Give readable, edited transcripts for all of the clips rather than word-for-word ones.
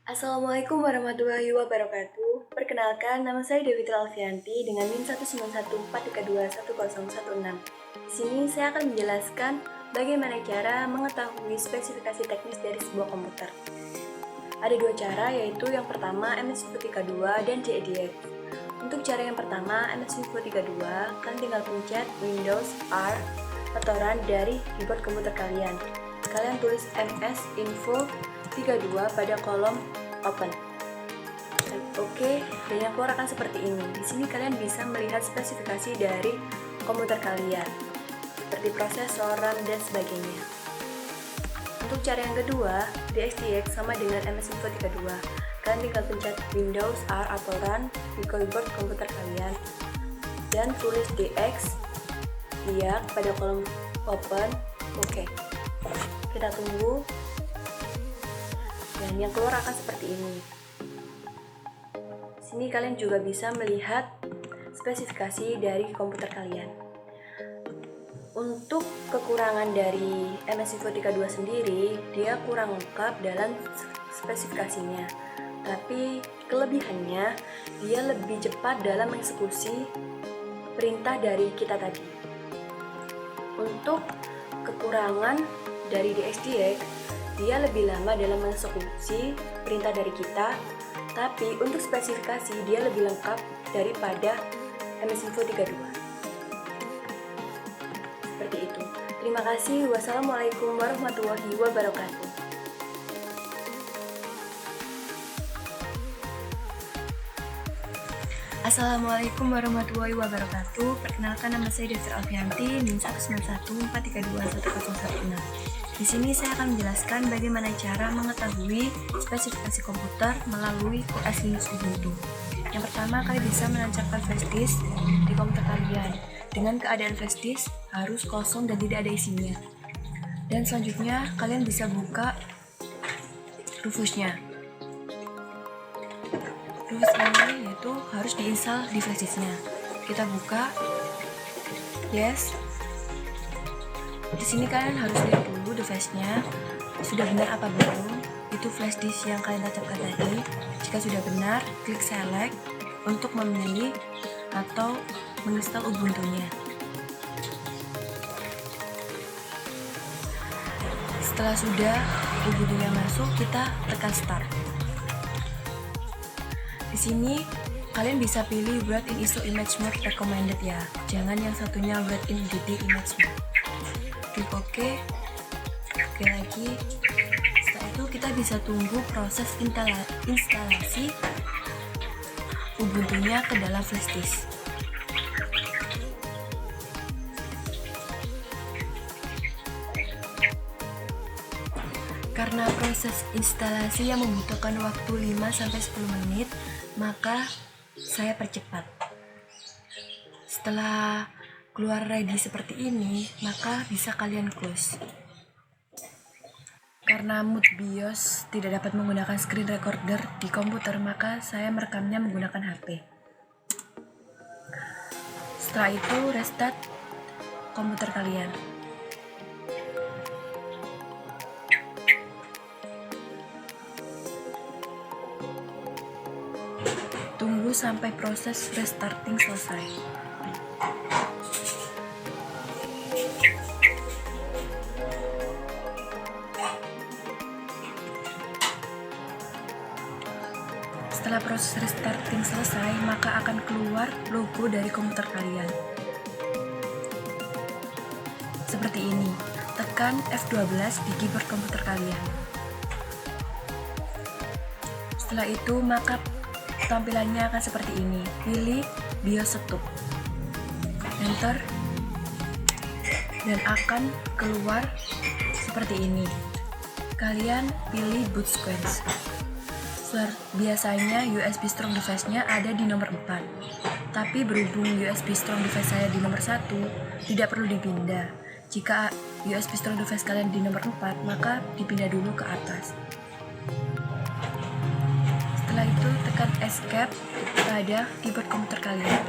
Assalamualaikum warahmatullahi wabarakatuh. Perkenalkan, nama saya Dewi Alfianti dengan NIM 19143211016. Di sini saya akan menjelaskan bagaimana cara mengetahui spesifikasi teknis dari sebuah komputer. Ada dua cara, yaitu yang pertama MS-Info32 dan JEDX. Untuk cara yang pertama, MS-Info32, kalian tinggal pencet Windows R atau Run dari keyboard komputer kalian. Kalian tulis MS-Info32 pada kolom Open. Oke, dan yang keluar akan seperti ini. Di sini kalian bisa melihat spesifikasi dari komputer kalian, seperti prosesor, RAM, dan sebagainya. Untuk cara yang kedua, DXDX sama dengan MS-Info32. Kalian tinggal pencet Windows R atau Run di keyboard komputer kalian dan tulis DX dia pada kolom Open. Oke, kita tunggu. Dan yang keluar akan seperti ini. Sini kalian juga bisa melihat spesifikasi dari komputer kalian. Untuk kekurangan dari MS-Info32 sendiri, dia kurang lengkap dalam spesifikasinya. Tapi kelebihannya, dia lebih cepat dalam mengeksekusi perintah dari kita tadi. Untuk kekurangan dari DXDX, dia lebih lama dalam mengeksekusi perintah dari kita, tapi untuk spesifikasi dia lebih lengkap daripada MS-Info32. Seperti itu. Terima kasih. Wassalamualaikum warahmatullahi wabarakatuh. Assalamualaikum warahmatullahi wabarakatuh. Perkenalkan, nama saya Devi Alfianti, NIM 19143211016. Di sini saya akan menjelaskan bagaimana cara mengetahui spesifikasi komputer melalui OS Linux Ubuntu. Yang pertama, kalian bisa menancapkan flash disk di komputer kalian. Dengan keadaan flash disk harus kosong dan tidak ada isinya. Dan selanjutnya, kalian bisa buka Rufusnya. Rufus ini yaitu harus diinstal di flash disknya. Kita buka, yes. Di sini kalian harus lihat dulu device-nya sudah benar apa belum. Itu flash disk yang kalian tancapkan tadi. Jika sudah benar, klik select untuk memilih atau menginstal Ubuntu-nya. Setelah sudah Ubuntu-nya masuk, kita tekan start. Di sini kalian bisa pilih write in ISO image mode recommended ya. Jangan yang satunya write in DD image mode. Klik OK. Oke lagi. Setelah itu kita bisa tunggu proses instalasi Ubuntu-nya ke dalam flash disk. Karena proses instalasi yang membutuhkan waktu 5-10 menit, maka saya percepat. Setelah keluar ready seperti ini, maka bisa kalian close. Karena mode BIOS tidak dapat menggunakan screen recorder di komputer, maka saya merekamnya menggunakan HP. Setelah itu restart komputer kalian. Tunggu sampai proses restarting selesai. Setelah proses restarting selesai, maka akan keluar logo dari komputer kalian. Seperti ini. Tekan F12 di keyboard komputer kalian. Setelah itu, maka tampilannya akan seperti ini. Pilih BIOS Setup, enter, dan akan keluar seperti ini. Kalian pilih boot sequence. Biasanya USB strong device-nya ada di nomor 4, tapi berhubung USB strong device saya di nomor 1, tidak perlu dipindah. Jika USB strong device kalian di nomor 4, maka dipindah dulu ke atas. Setelah itu tekan escape pada keyboard komputer kalian.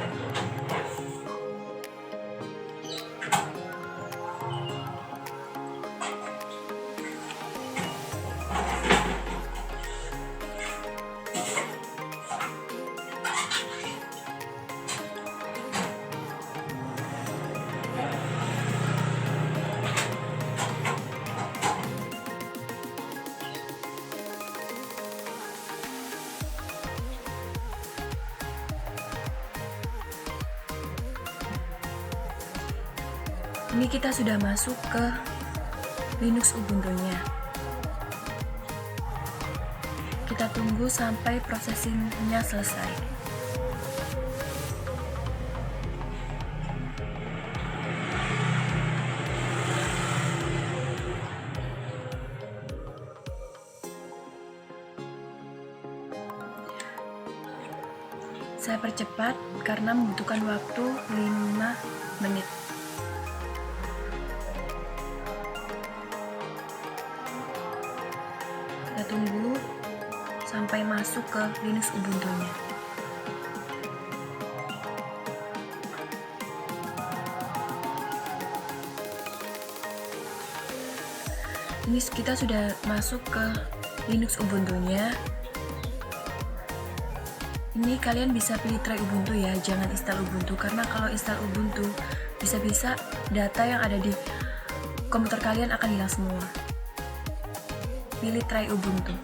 Ini kita sudah masuk ke Linux Ubuntu-nya. Kita tunggu sampai prosesingnya selesai. Saya percepat karena membutuhkan waktu 5 menit. Kita tunggu sampai masuk ke Linux Ubuntu-nya. Ini kita sudah masuk ke Linux Ubuntu-nya. Ini kalian bisa pilih try Ubuntu ya, jangan install Ubuntu, karena kalau install Ubuntu bisa-bisa data yang ada di komputer kalian akan hilang semua. Pilih try Ubuntu.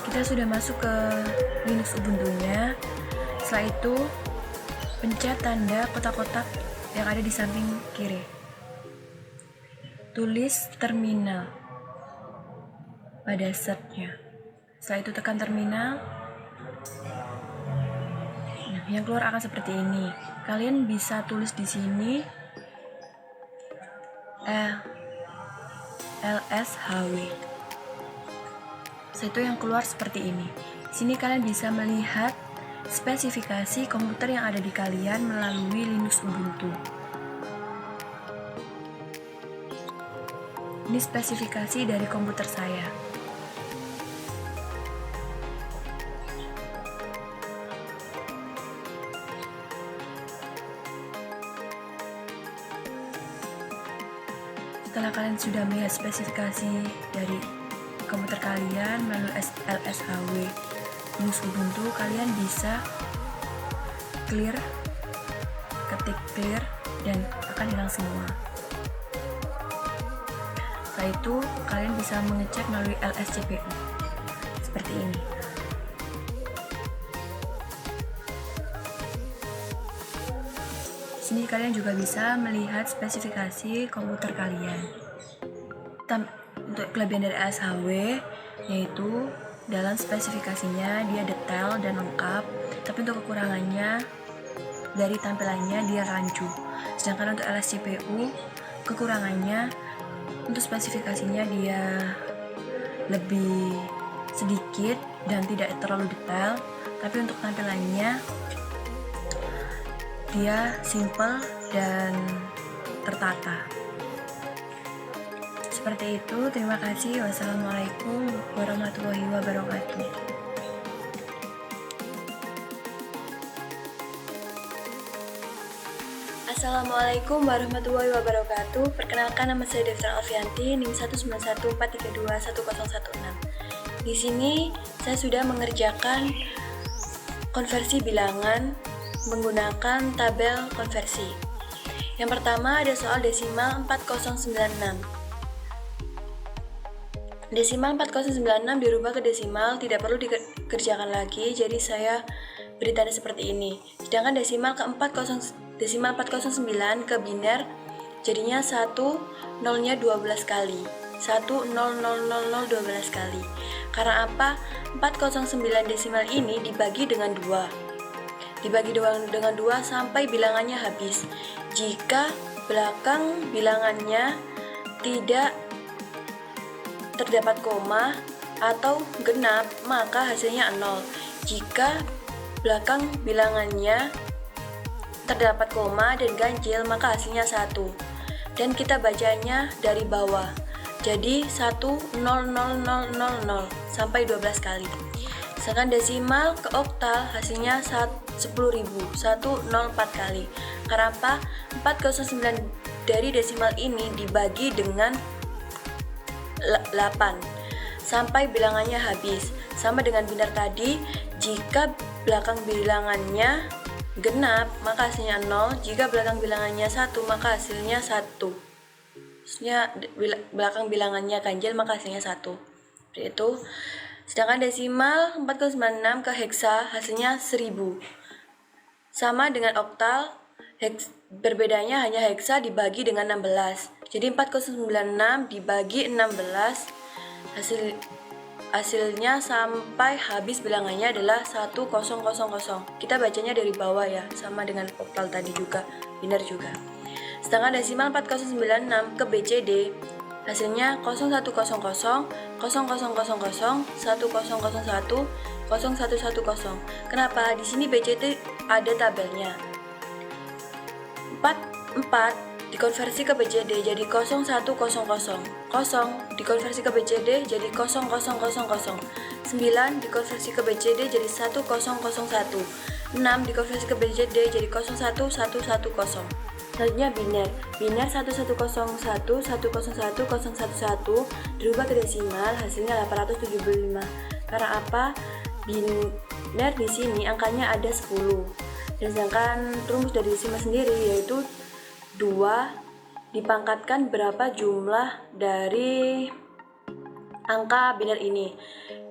Kita sudah masuk ke Linux Ubuntu-nya. Setelah itu pencet tanda kotak-kotak yang ada di samping kiri. Tulis terminal pada search-nya. Setelah itu tekan terminal. Nah, yang keluar akan seperti ini. Kalian bisa tulis di sini LSHW. Setelah itu yang keluar seperti ini. Di sini kalian bisa melihat spesifikasi komputer yang ada di kalian melalui Linux Ubuntu. Ini spesifikasi dari komputer saya. Setelah kalian sudah melihat spesifikasi dari komputer kalian melalui LSHW Linux Ubuntu, kalian bisa ketik clear dan akan hilang semua. Setelah itu kalian bisa mengecek melalui LSCPU seperti ini. Di sini kalian juga bisa melihat spesifikasi komputer kalian. Untuk kelebihan dari LSHW yaitu dalam spesifikasinya dia detail dan lengkap, tapi untuk kekurangannya dari tampilannya dia rancu. Sedangkan untuk LSCPU kekurangannya untuk spesifikasinya dia lebih sedikit dan tidak terlalu detail, tapi untuk tampilannya dia simple dan tertata. Seperti itu, terima kasih. Wassalamualaikum warahmatullahi wabarakatuh. Assalamualaikum warahmatullahi wabarakatuh. Perkenalkan, nama saya Devra Alfianti, NIM 19143210116. Di sini saya sudah mengerjakan konversi bilangan menggunakan tabel konversi. Yang pertama ada soal desimal 4096. Desimal 4096 dirubah ke desimal, tidak perlu dikerjakan lagi, jadi saya beri tanda seperti ini. Sedangkan desimal 409 ke biner, jadinya 1 nolnya 12 kali. 1,0000012 kali. Karena apa? 409 desimal ini dibagi dengan 2. Dibagi dengan 2 sampai bilangannya habis. Jika belakang bilangannya tidak terdapat koma atau genap, maka hasilnya 0. Jika belakang bilangannya terdapat koma dan ganjil, maka hasilnya 1. Dan kita bacanya dari bawah. Jadi 1,00000 sampai 12 kali. Sedangkan desimal ke oktal hasilnya 10.000, 104 kali. Karena apa? 409 dari desimal ini dibagi dengan 8 sampai bilangannya habis. Sama dengan biner tadi, jika belakang bilangannya genap maka hasilnya 0, jika belakang bilangannya 1 maka hasilnya 1. Maksudnya belakang bilangannya ganjil maka hasilnya 1. Seperti itu. Sedangkan desimal 4096 ke heksa hasilnya 1000. Sama dengan oktal, berbedanya hanya heksa dibagi dengan 16. Jadi 4096 dibagi 16, hasilnya sampai habis bilangannya adalah 1000. Kita bacanya dari bawah ya, sama dengan oktal tadi juga, biner juga. Sedangkan desimal 4096 ke BCD hasilnya 0100, 0000, 1001, 0110. Kenapa? Di sini BCD ada tabelnya. 4 dikonversi ke BCD jadi 0100, 0 dikonversi ke BCD jadi 0000, 9 dikonversi ke BCD jadi 1001, 6 dikonversi ke BCD jadi 01110. Selanjutnya biner 1101, 101, 011 dirubah ke desimal hasilnya 875. Karena apa? Biner di sini angkanya ada 10. Dan sedangkan rumus dari desimal sendiri yaitu 2 dipangkatkan berapa jumlah dari angka biner ini.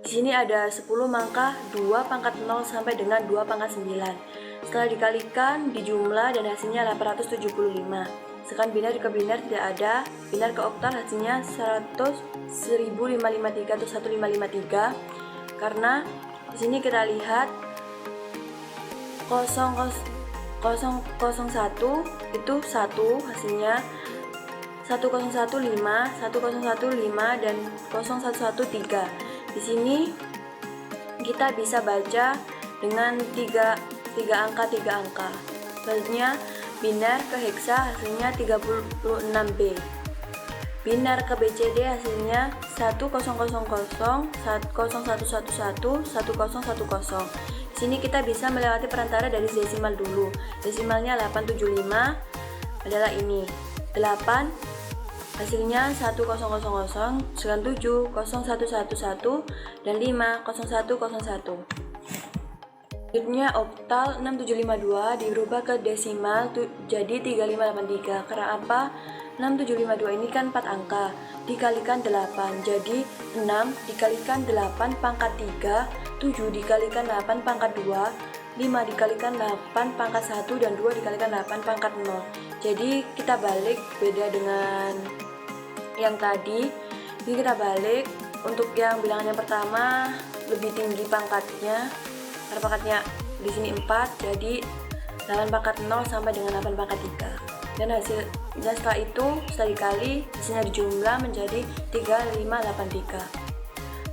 Di sini ada 10 maka 2 pangkat 0 sampai dengan 2 pangkat 9. Setelah dikalikan dijumlah dan hasilnya 875. Sekarang biner ke biner tidak ada, biner ke oktal hasilnya 10553 atau 1553. Karena di sini kita lihat 001 itu 1 hasilnya, 1015, 1015 dan 0113. Di sini kita bisa baca dengan 3 angka. Selanjutnya biner ke heksa hasilnya 36B. Biner ke BCD hasilnya 1000, 0111, 1010. Di sini kita bisa melewati perantara dari desimal dulu. Desimalnya 875 adalah ini. 8 hasilnya 1000, 97, 0111 dan 5, 0101. Selanjutnya oktal 6752 dirubah ke desimal jadi 3583. Karena apa? 6752 ini kan 4 angka dikalikan 8, jadi 6 dikalikan 8 pangkat 3, 7 dikalikan 8 pangkat 2, 5 dikalikan 8 pangkat 1, dan 2 dikalikan 8 pangkat 0. Jadi kita balik, beda dengan yang tadi. Ini kita balik, untuk yang bilangan yang pertama lebih tinggi pangkatnya. Karena pangkatnya di sini 4, jadi 8 pangkat 0 sampai dengan 8 pangkat 3. Dan hasilnya setelah itu, setelah dikali, hasilnya dijumlah menjadi 3583.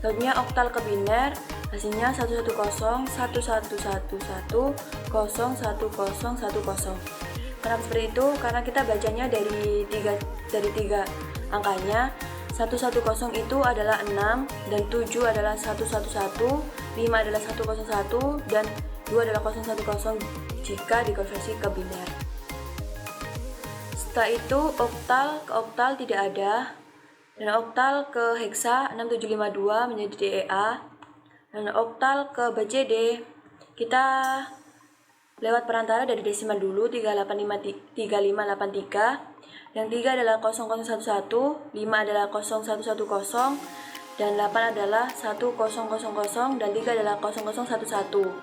Selanjutnya oktal ke biner, hasilnya 110, 1111, 01010. Kenapa seperti itu? Karena kita bacanya dari tiga angkanya. 110 itu adalah 6, dan 7 adalah 111, 5 adalah 101, dan 2 adalah 010 jika dikonversi ke biner. Setelah itu oktal ke oktal tidak ada, dan oktal ke heksa 6752 menjadi DEA, dan oktal ke BCD kita lewat perantara dari desimal dulu 3583. Yang 3 adalah 0011, 5 adalah 0110, dan 8 adalah 1000, dan 3 adalah 0011.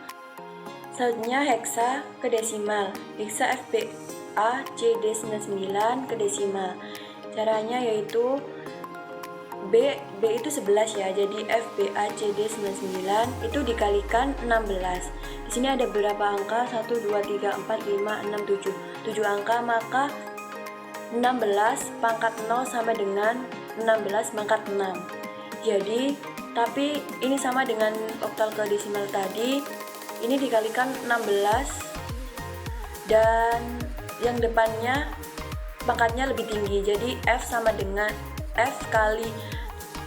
Selanjutnya heksa ke desimal. Heksa FBA CD99 ke desimal. Caranya yaitu B itu 11 ya. Jadi FBA CD99 itu dikalikan 16. Di sini ada berapa angka? 1 2 3 4 5 6 7. 7 angka, maka 16 pangkat 0 sama dengan 16 pangkat 6. Jadi, tapi ini sama dengan oktal ke desimal tadi. Ini dikalikan 16 dan yang depannya pangkatnya lebih tinggi. Jadi F sama dengan F kali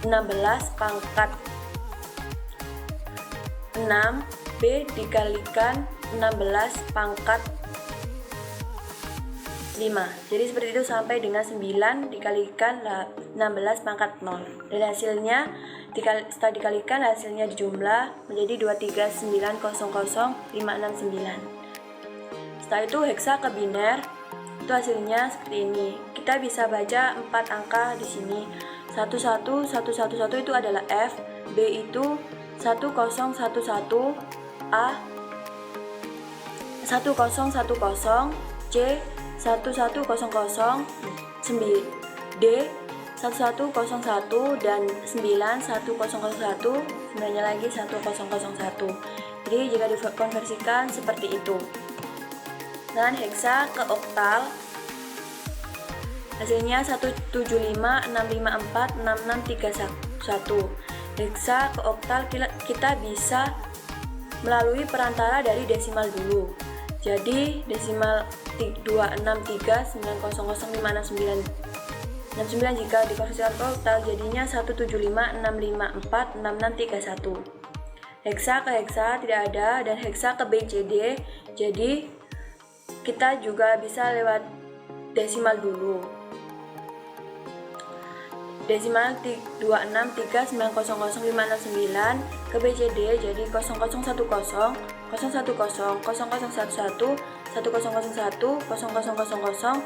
16 pangkat 6, B dikalikan 16 pangkat 5. Jadi seperti itu sampai dengan 9 dikalikan 16 pangkat 0. Dan hasilnya setelah dikalikan hasilnya dijumlah menjadi 23900,569. Setelah itu heksa ke biner, itu hasilnya seperti ini. Kita bisa baca 4 angka di sini. 11111 itu adalah F, B itu 1011, A 1010, C 1100, D 1101 dan 9101, 9-nya lagi 1001. Jadi jika dikonversikan seperti itu. Dan heksa ke oktal hasilnya 175654631. Heksa ke oktal kita bisa melalui perantara dari desimal dulu. Jadi desimal 263900569 jika dikonversikan ke oktal jadinya 17565464631. Heksa ke heksa tidak ada dan heksa ke BCD, jadi kita juga bisa lewat desimal dulu. Desimal 263900569 ke BCD jadi 0010, 010, 0011, 1001, 0001, 0000, 0000, 0110,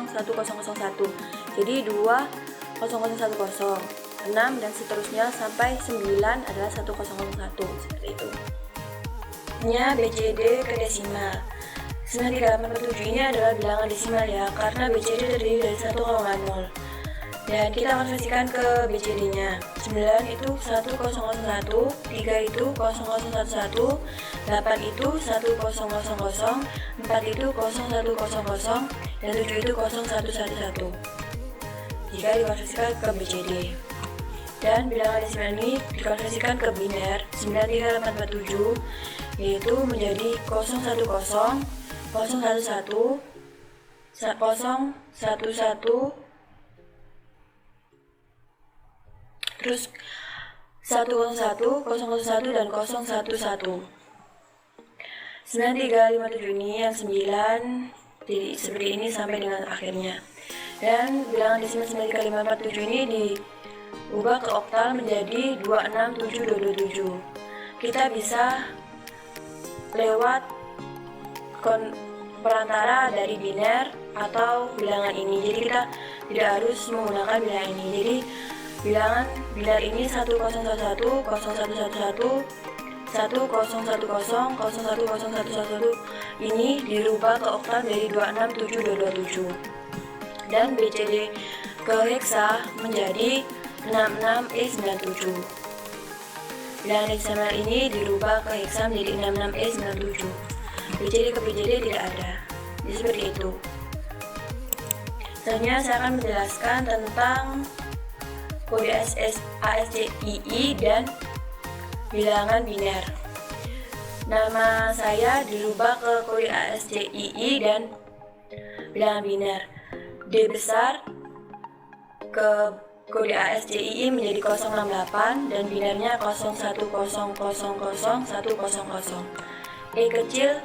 1001, jadi 20010, 6 dan seterusnya sampai 9 adalah 1001 seperti itu. Nya BCD ke desimal. 9387 ini adalah bilangan desimal ya, karena BCD terdiri dari 1,0. Dan kita konversikan ke BCD-nya. 9 itu 1001, 3 itu 0011, 8 itu 1000, 4 itu 0100, dan 7 itu 0111. Jika dikonversikan ke BCD. Dan bilangan desimal ini dikonversikan ke biner 93847, yaitu menjadi 010, 011, 011, terus 101, 001 dan 011. 9357 ini yang 9 jadi seperti ini sampai dengan akhirnya. Dan bilangan desimal 93547 ini diubah ke oktal menjadi 267227. Kita bisa lewat perantara dari biner atau bilangan ini. Jadi kita tidak harus menggunakan bilangan ini. Jadi bilangan biner ini 1011, 0111, 1010, 010111 ini dirubah ke oktal dari 267227. Dan BCD ke heksa menjadi 66E97. Bilangan desimal ini dirubah ke heksa menjadi 66E97. BCD ke BCD tidak ada. Jadi seperti itu. Selanjutnya saya akan menjelaskan tentang kode ASCII dan bilangan biner. Nama saya dirubah ke kode ASCII dan bilangan biner. D besar ke kode ASCII menjadi 068 dan binernya 01000100. E kecil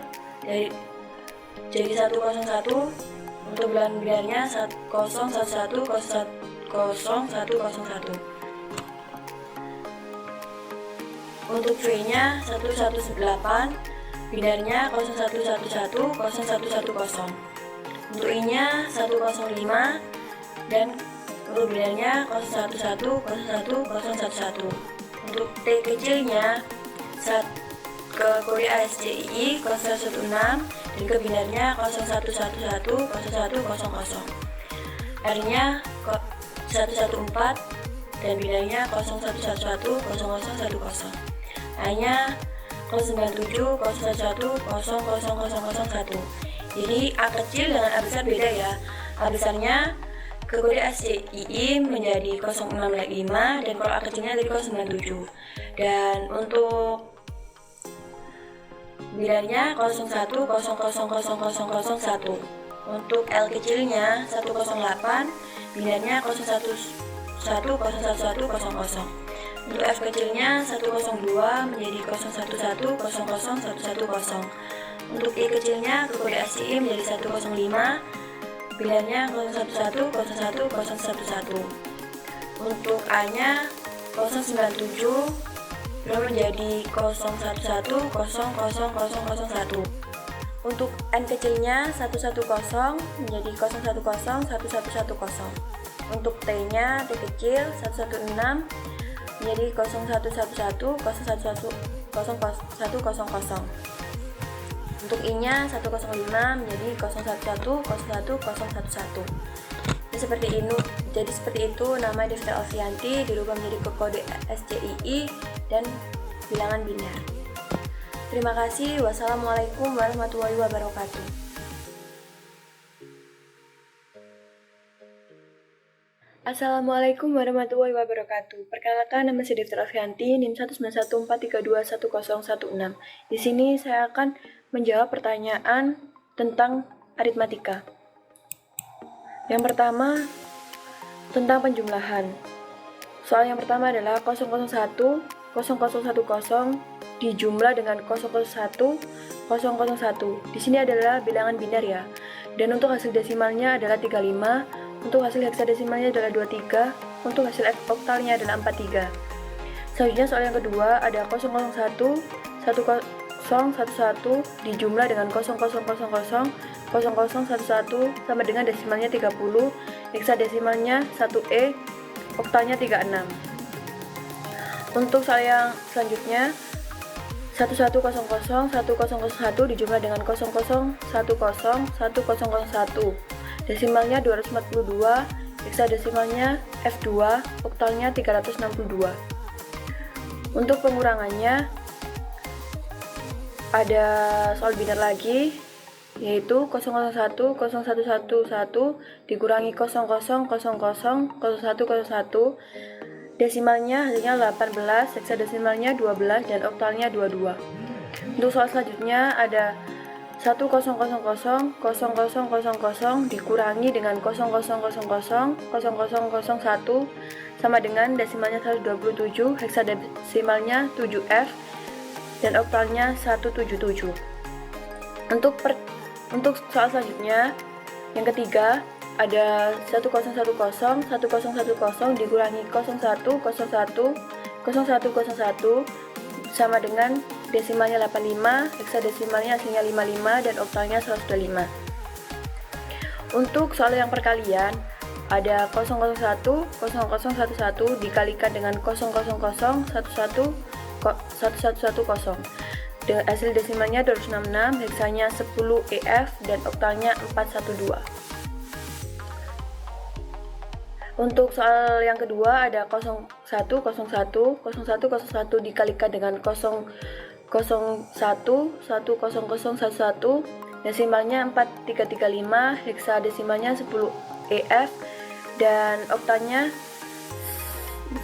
jadi 101 untuk bilangan binernya 01100101. Untuk V-nya 118, binernya 01110110. Untuk I-nya 105 dan untuk binernya 01101011. Untuk T kecilnya ke kode ASCII 016 dan ke binernya 01110110. R-nya 114 dan binernya 01110010. A-nya 097 011 00001. Jadi A kecil dengan A besar beda ya. A besarnya ke kode ASCII menjadi 065 dan kalau A kecilnya dari 097. Dan untuk binernya 01000001. Untuk L kecilnya 108, binernya 01101100. Untuk F kecilnya 102 menjadi 01100110. Untuk I kecilnya ke kode ASCII menjadi 105, binernya 01101011. Untuk A-nya 097 menjadi 01100001. Untuk N kecilnya 110 menjadi 01011110. Untuk T-nya, T kecil 116 menjadi 0111 011000. Untuk I-nya 105 menjadi 01101011. Jadi seperti itu nama Devita Alfianti dirubah menjadi ke kode SCII dan bilangan biner. Terima kasih. Wassalamualaikum warahmatullahi wabarakatuh. Assalamualaikum warahmatullahi wabarakatuh. Perkenalkan, nama saya Devita Alfianti, NIM 19143210016. Di sini saya akan menjawab pertanyaan tentang aritmatika. Yang pertama, tentang penjumlahan. Soal yang pertama adalah 001 0010 dijumlah dengan 001 001. Di sini adalah bilangan biner ya. Dan untuk hasil desimalnya adalah 35, untuk hasil heksadesimalnya adalah 23, untuk hasil oktalnya adalah 43. Selanjutnya soal yang kedua ada 001 1011 dijumlah dengan 0000 0011 sama dengan desimalnya 30, heksadesimalnya 1E, oktalnya 36. Untuk soal yang selanjutnya 1100 1001 dijumlah dengan 0010 1001, desimalnya 242, heksadesimalnya F2, oktalnya 362. Untuk pengurangannya ada soal biner lagi, yaitu 001 0111 dikurangi 0000 0101, desimalnya hasilnya 18, heksadesimalnya 12 dan oktalnya 22. Untuk soal selanjutnya ada 1000 0000 dikurangi dengan 0000 0001 sama dengan desimalnya 127, heksadesimalnya 7F dan oktalnya 177. Untuk soal selanjutnya yang ketiga ada 1010 1010 dikurangi 0101 0101 sama dengan desimalnya 85, heksadesimalnya hasilnya 55 dan oktalnya 105. Untuk soal yang perkalian ada 001 0011 dikalikan dengan 000 1110. Hasil desimalnya 266, heksanya 10 EF dan oktalnya 412. Untuk soal yang kedua ada 0101 dikalikan dengan 001 10011, desimalnya 4335, heksadesimalnya 10 EF dan oktalnya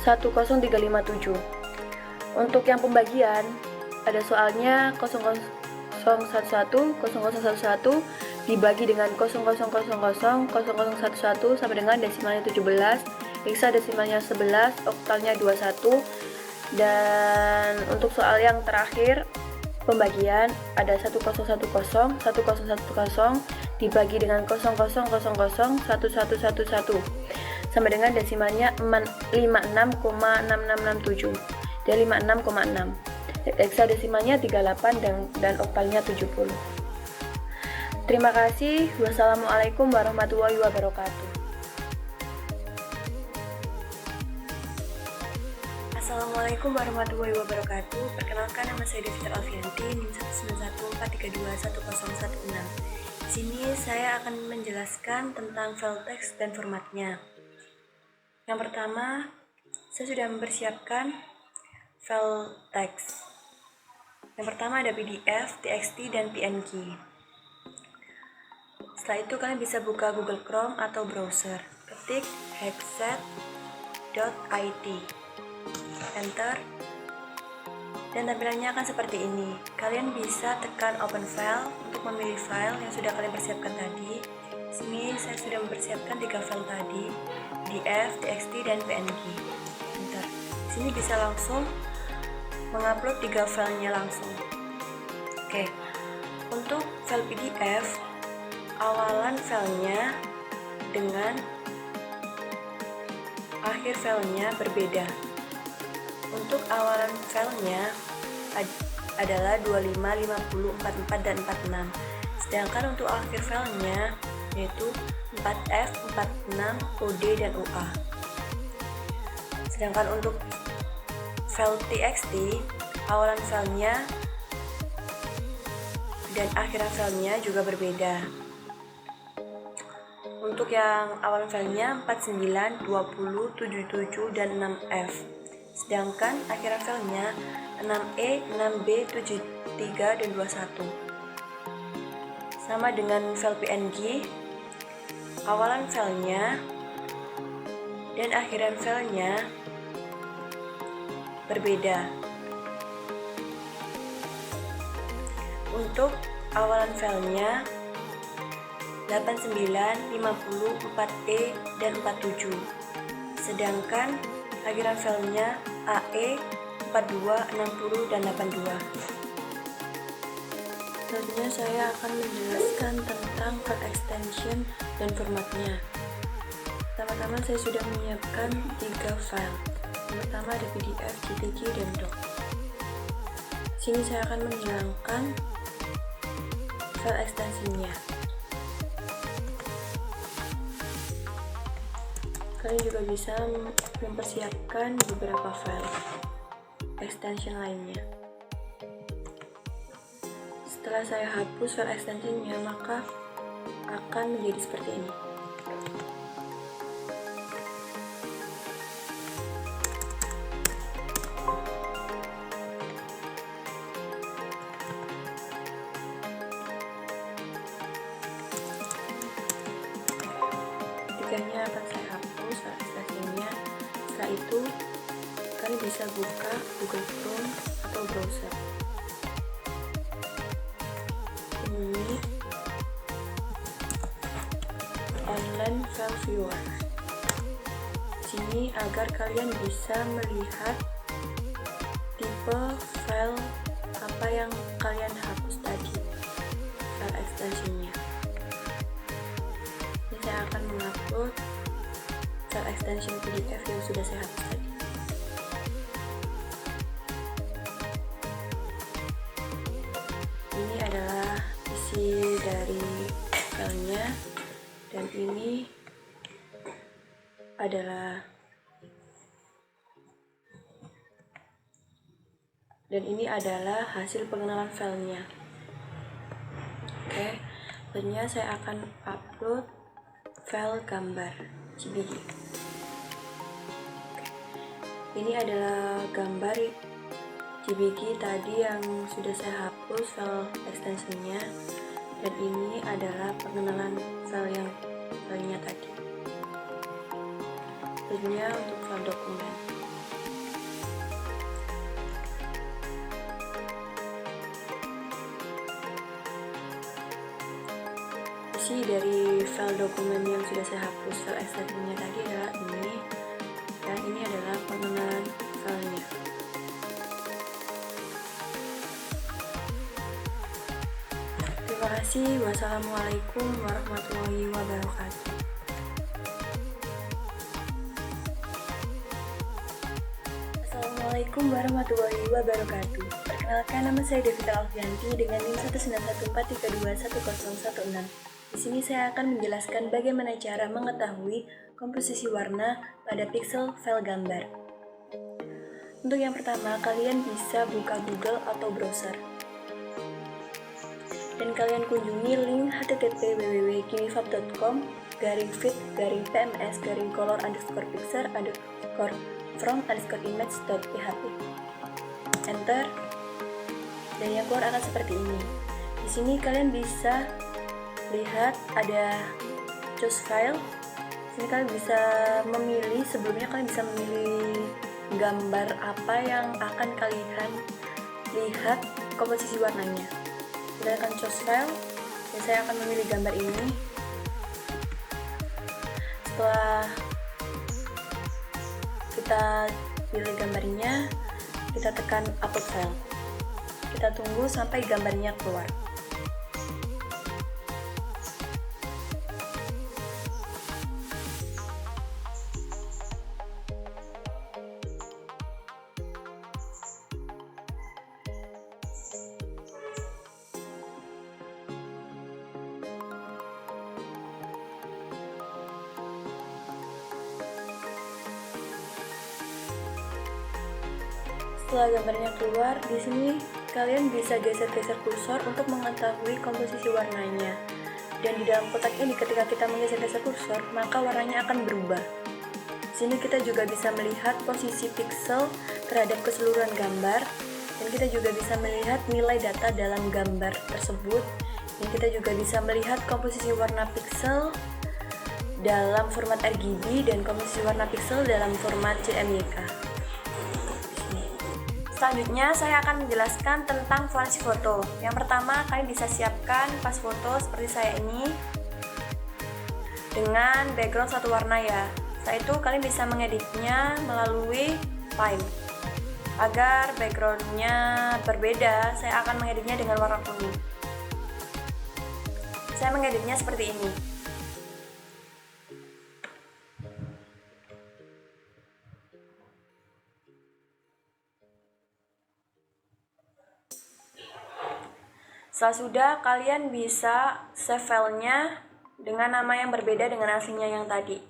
10357. Untuk yang pembagian ada soalnya 0011 dibagi dengan 0000 0011 sama dengan desimalnya 17, heksadesimalnya 11, oktalnya 21. Dan untuk soal yang terakhir pembagian ada 1010 dibagi dengan 0000 sama dengan desimalnya 56,6667 dan 56,6. Heksadesimalnya 38 dan oktalnya 70. Terima kasih. Wassalamualaikum warahmatullahi wabarakatuh. Assalamualaikum warahmatullahi wabarakatuh. Perkenalkan, nama saya Devita Alfianti, NIM 19143210016. Di sini saya akan menjelaskan tentang file teks dan formatnya. Yang pertama, saya sudah mempersiapkan file teks. Yang pertama ada PDF, TXT, dan PNG. Setelah itu kalian bisa buka Google Chrome atau browser. Ketik hexset.it, enter, dan tampilannya akan seperti ini. Kalian bisa tekan open file untuk memilih file yang sudah kalian persiapkan tadi. Di sini saya sudah mempersiapkan 3 file tadi, PDF, TXT, dan PNG. Enter. Di sini bisa langsung mengupload 3 filenya langsung. Oke, untuk file PDF, awalan filenya dengan akhir filenya berbeda. Untuk awalan filenya adalah 25, 50, 44, dan 46. Sedangkan untuk akhir filenya yaitu 4F, 46, OD, dan UA. Sedangkan untuk file txt, awalan filenya dan akhiran filenya juga berbeda. Untuk yang awalan filenya 49, 20, 77, dan 6F. Sedangkan akhiran filenya 6E, 6B, 73, dan 21. Sama dengan file PNG, awalan filenya dan akhiran filenya berbeda. Untuk awalan filenya 89, 50, 4E, dan 47. Sedangkan akhiran filenya AE, 42, 60, dan 82. Selanjutnya saya akan menjelaskan tentang file extension dan formatnya. Pertama-tama saya sudah menyiapkan 3 file. Yang pertama ada PDF, JPG, dan doc. Sini saya akan menghilangkan file ekstensinya. Kalian juga bisa mempersiapkan beberapa file extension lainnya. Setelah saya hapus file extensionnya, maka akan menjadi seperti ini. Ketiganya akan saya hapus file extensionnya. Setelah itu, kalian bisa buka Google Chrome atau browser. Ini online file viewer. Sini agar kalian bisa melihat tipe file apa yang kalian hapus tadi, file extensionnya. Ini saya akan mengupload file extension PDF yang sudah saya hapus tadi. Ini adalah isi dari filenya, dan ini adalah hasil pengenalan filenya. Oke, selanjutnya saya akan upload file gambar JPG. Ini adalah gambar JPG tadi yang sudah saya hapus file extensionnya, dan ini adalah pengenalan filenya tadi. Selanjutnya untuk file dokumen. Isi dari file dokumen yang sudah saya hapus file extensionnya tadi adalah ini, dan ini adalah pengenalan filenya. Terima kasih. Wassalamualaikum warahmatullahi wabarakatuh. Assalamualaikum warahmatullahi wabarakatuh. Perkenalkan, nama saya Devita Alfianti dengan NIM 19143210016. Di sini saya akan menjelaskan bagaimana cara mengetahui komposisi warna pada pixel file gambar. Untuk yang pertama, kalian bisa buka Google atau browser. Dan kalian kunjungi link http://gimifab.com/fit_pixel_from_image.php. Enter, dan yang keluar akan seperti ini. Di sini kalian bisa lihat ada choose file. Sini kalian bisa memilih, sebelumnya kalian bisa memilih gambar apa yang akan kalian lihat komposisi warnanya. Kita akan choose file, dan saya akan memilih gambar ini. Setelah kita pilih gambarnya, kita tekan upload file. Kita tunggu sampai gambarnya keluar. Setelah gambarnya keluar, di sini kalian bisa geser-geser kursor untuk mengetahui komposisi warnanya. Dan di dalam kotak ini ketika kita menggeser-geser kursor, maka warnanya akan berubah. Di sini kita juga bisa melihat posisi pixel terhadap keseluruhan gambar, dan kita juga bisa melihat nilai data dalam gambar tersebut. Dan kita juga bisa melihat komposisi warna pixel dalam format RGB dan komposisi warna pixel dalam format CMYK. Selanjutnya saya akan menjelaskan tentang forensik foto. Yang pertama, kalian bisa siapkan pas foto seperti saya ini dengan background satu warna ya. Setelah itu kalian bisa mengeditnya melalui Paint. Agar backgroundnya berbeda, saya akan mengeditnya dengan warna kuning. Saya mengeditnya seperti ini. Setelah sudah, kalian bisa save filenya dengan nama yang berbeda dengan aslinya yang tadi.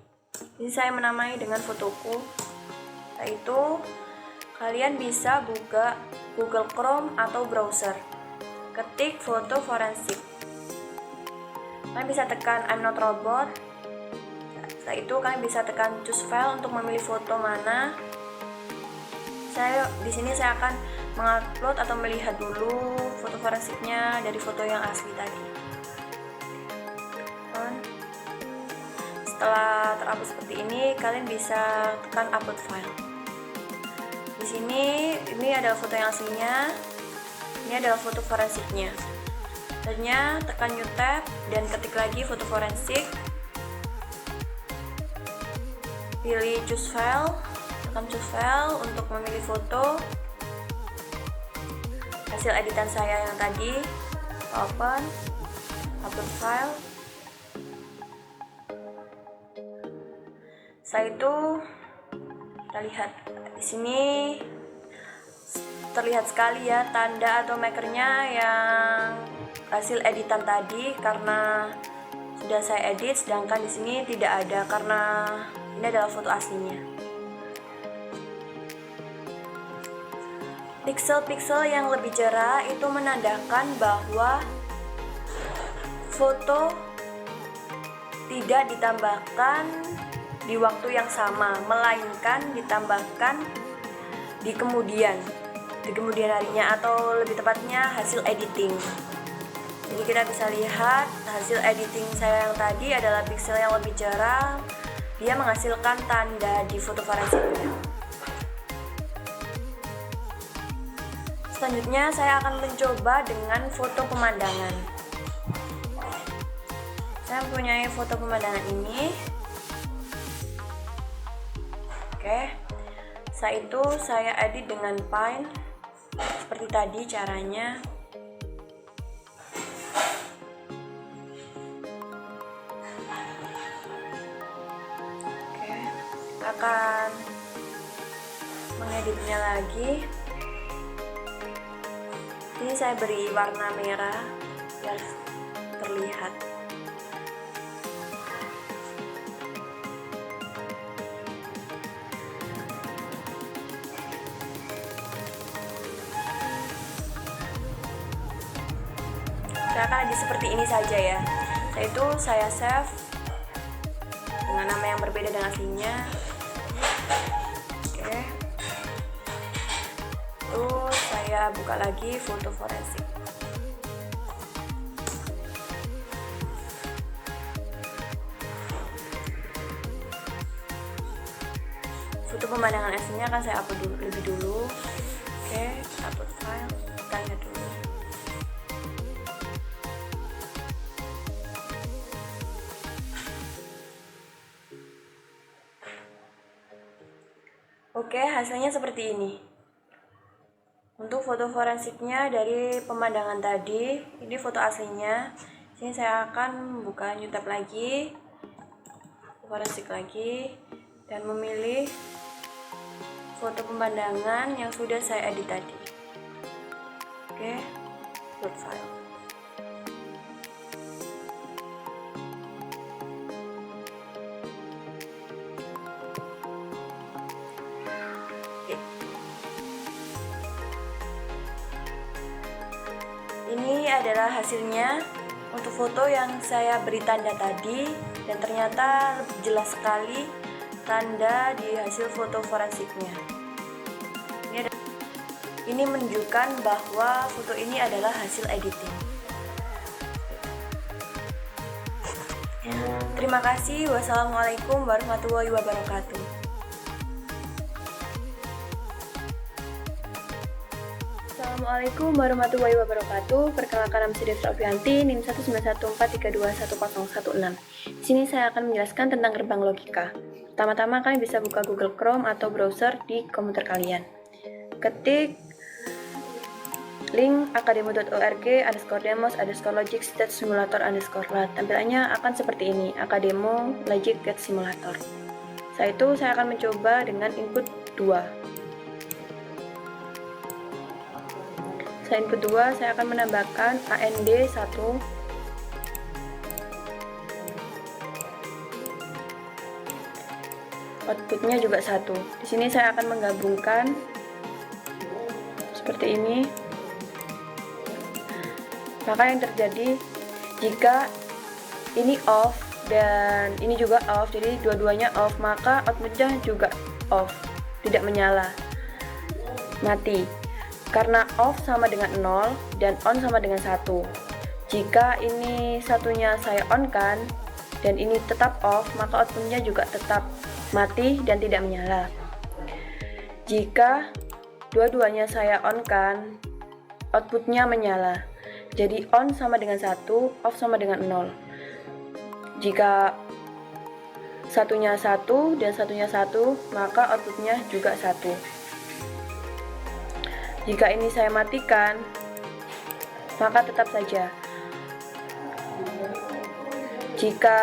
Jadi saya menamai dengan fotoku. Setelah itu, kalian bisa buka Google Chrome atau browser. Ketik foto forensik. Kalian bisa tekan I'm not robot. Setelah itu, kalian bisa tekan choose file untuk memilih foto mana. Di sini saya akan mengupload atau melihat dulu foto forensiknya dari foto yang asli tadi. Setelah terupload seperti ini, kalian bisa tekan upload file. Di sini ini adalah foto yang aslinya, ini adalah foto forensiknya. Selanjutnya tekan new tab dan ketik lagi foto forensik. Pilih choose file. Tekan choose file untuk memilih foto hasil editan saya yang tadi. Open, upload file. Setelah itu kita lihat di sini terlihat sekali ya tanda atau markernya yang hasil editan tadi karena sudah saya edit, sedangkan di sini tidak ada karena ini adalah foto aslinya. Pixel-pixel yang lebih cerah itu menandakan bahwa foto tidak ditambahkan di waktu yang sama, melainkan ditambahkan di kemudian harinya, atau lebih tepatnya hasil editing. Jadi kita bisa lihat hasil editing saya yang tadi adalah pixel yang lebih cerah, dia menghasilkan tanda di foto forensiknya. Selanjutnya saya akan mencoba dengan foto pemandangan. Saya mempunyai foto pemandangan ini. Oke. Setelah itu saya edit dengan Paint seperti tadi caranya. Oke. Akan mengeditnya lagi. Ini saya beri warna merah biar terlihat. Saya akan edit seperti ini saja ya. Setelah itu saya save dengan nama yang berbeda dengan aslinya. Oke. Terus saya buka lagi foto forensik. Foto pemandangan aslinya akan saya upload dulu, lebih dulu. Oke, upload file, kita lihat dulu. Oke, hasilnya seperti ini. Untuk foto forensiknya dari pemandangan tadi, ini foto aslinya. Sini saya akan buka new tab lagi, forensik lagi, dan memilih foto pemandangan yang sudah saya edit tadi. Oke, upload file. Ini adalah hasilnya untuk foto yang saya beri tanda tadi, dan ternyata lebih jelas sekali tanda di hasil foto forensiknya. Ini menunjukkan bahwa foto ini adalah hasil editing. Terima kasih. Wassalamualaikum warahmatullahi wabarakatuh. Assalamualaikum warahmatullahi wabarakatuh. Perkenalkan, nama saya Devra Opianti, NIM 19143210016. Di sini saya akan menjelaskan tentang gerbang logika. Pertama-tama kalian bisa buka Google Chrome atau browser di komputer kalian. Ketik link akademo.org_demos_logic_simulator_lat. Tampilannya akan seperti ini, Akademo Logic Get Simulator. Setelah itu saya akan mencoba dengan input 2. Setelah input 2 saya akan menambahkan AND 1, outputnya juga 1. Di sini saya akan menggabungkan seperti ini. Maka yang terjadi jika ini off dan ini juga off, jadi dua-duanya off, maka outputnya juga off, tidak menyala, mati. Karena off sama dengan 0 dan on sama dengan 1. Jika ini satunya saya on kan dan ini tetap off, maka outputnya juga tetap mati dan tidak menyala. Jika dua-duanya saya on kan, outputnya menyala. Jadi on sama dengan 1, off sama dengan 0. Jika satunya 1 dan satunya 1, maka outputnya juga 1. Jika ini saya matikan, maka tetap saja. Jika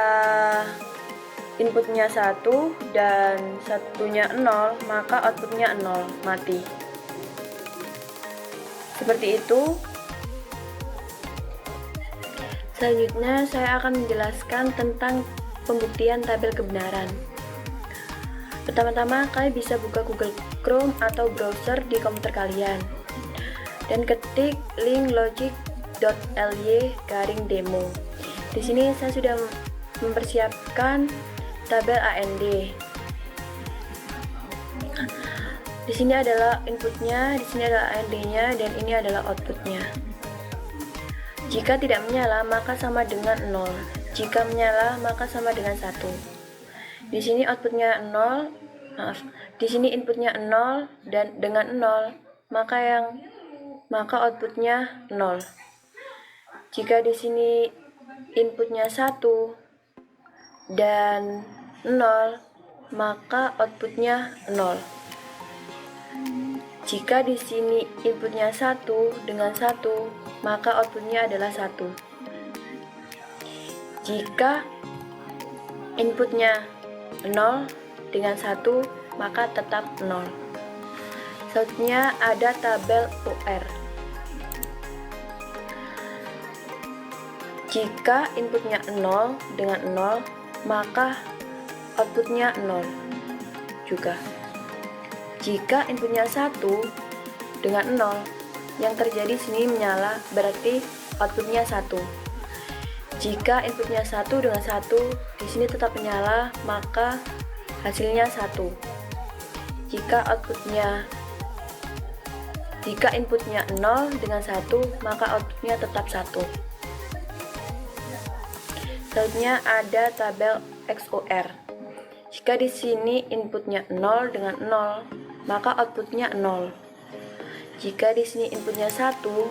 inputnya 1 dan satunya 0, maka outputnya 0, mati. Seperti itu. Selanjutnya saya akan menjelaskan tentang pembuktian tabel kebenaran. Pertama-tama kalian bisa buka Google Chrome atau browser di komputer kalian dan ketik link logic.ly/demo. Di sini saya sudah mempersiapkan tabel AND. Di sini adalah inputnya, di sini adalah AND-nya, dan ini adalah outputnya. Jika tidak menyala, maka sama dengan 0. Jika menyala, maka sama dengan 1. Di sini outputnya 0, di sini inputnya 0 dan dengan 0, maka outputnya 0. Jika di sini inputnya 1 dan 0, maka outputnya 0. Jika di sini inputnya 1 dengan 1, maka outputnya adalah 1. Jika inputnya 0 dengan 1, maka tetap 0. Selanjutnya ada tabel UR. Jika inputnya 0 dengan 0, maka outputnya 0 juga. Jika inputnya 1 dengan 0, yang terjadi sini menyala, berarti outputnya 1. Jika inputnya 1 dengan 1, di sini tetap menyala, maka hasilnya 1. Jika inputnya 0 dengan 1, maka outputnya tetap 1. Selanjutnya ada tabel XOR. Jika di sini inputnya 0 dengan 0, maka outputnya 0. Jika di sini inputnya 1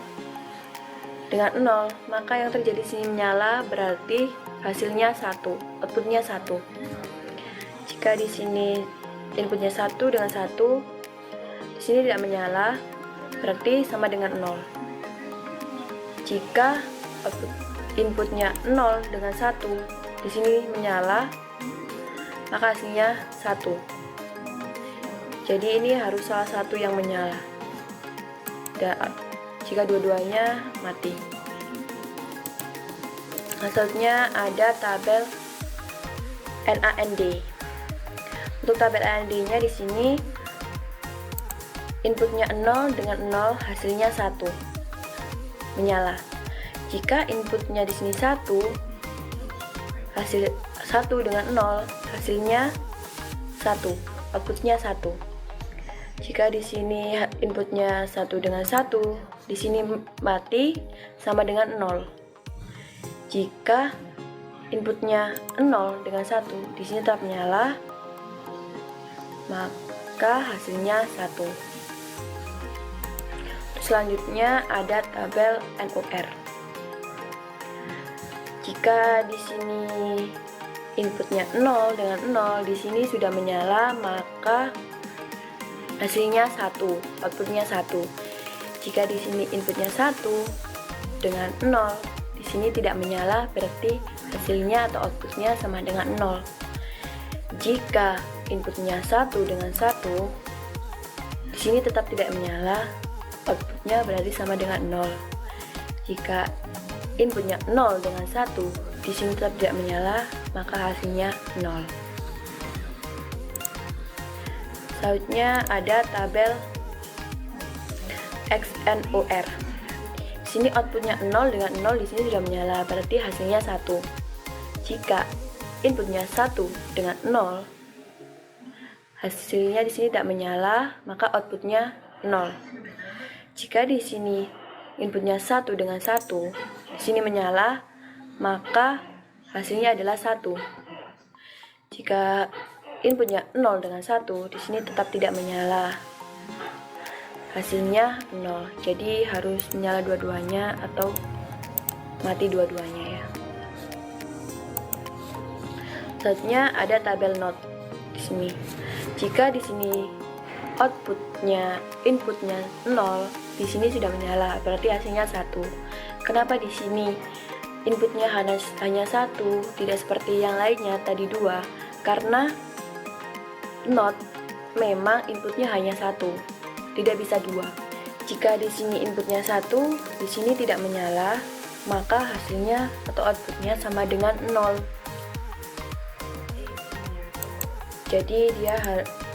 dengan 0, maka yang terjadi sini menyala, berarti hasilnya 1, outputnya 1. Jika di sini inputnya 1 dengan 1, di sini tidak menyala, berarti sama dengan 0. Jika inputnya 0 dengan 1, di sini menyala, maka hasilnya 1. Jadi ini harus salah satu yang menyala. Jika dua-duanya mati. Selanjutnya ada tabel NAND. Untuk tabel NAND-nya di sini inputnya 0 dengan 0, hasilnya 1. menyala. Jika inputnya di sini 1, hasil 1 dengan 0, hasilnya 1, outputnya 1. Jika di sini inputnya 1 dengan 1, di sini mati sama dengan 0. Jika inputnya 0 dengan 1, di sini tetap menyala, maka hasilnya 1. Selanjutnya ada tabel NOR. Jika di sini inputnya 0 dengan 0, di sini sudah menyala, maka hasilnya 1, outputnya 1. Jika di sini inputnya 1 dengan 0, di sini tidak menyala, berarti hasilnya atau outputnya sama dengan 0. Jika inputnya 1 dengan 1, di sini tetap tidak menyala, outputnya berarti sama dengan 0. Jika inputnya 0 dengan 1, di sini tetap tidak menyala, maka hasilnya 0. Selanjutnya ada tabel XNOR. Di sini outputnya 0 dengan 0, di sini sudah menyala, berarti hasilnya 1. Jika inputnya 1 dengan 0, hasilnya di sini tidak menyala, maka outputnya 0. Jika di sini inputnya 1 dengan 1, di sini menyala, maka hasilnya adalah 1. Jika inputnya 0 dengan 1, di sini tetap tidak menyala, hasilnya 0. Jadi harus menyala dua-duanya atau mati dua-duanya ya. Selanjutnya ada tabel not di sini. Jika di sini inputnya 0, di sini sudah menyala, berarti hasilnya 1. Kenapa di sini inputnya hanya 1, tidak seperti yang lainnya tadi 2? Karena not memang inputnya hanya 1, tidak bisa 2. Jika di sini inputnya 1, di sini tidak menyala, maka hasilnya atau outputnya sama dengan 0. Jadi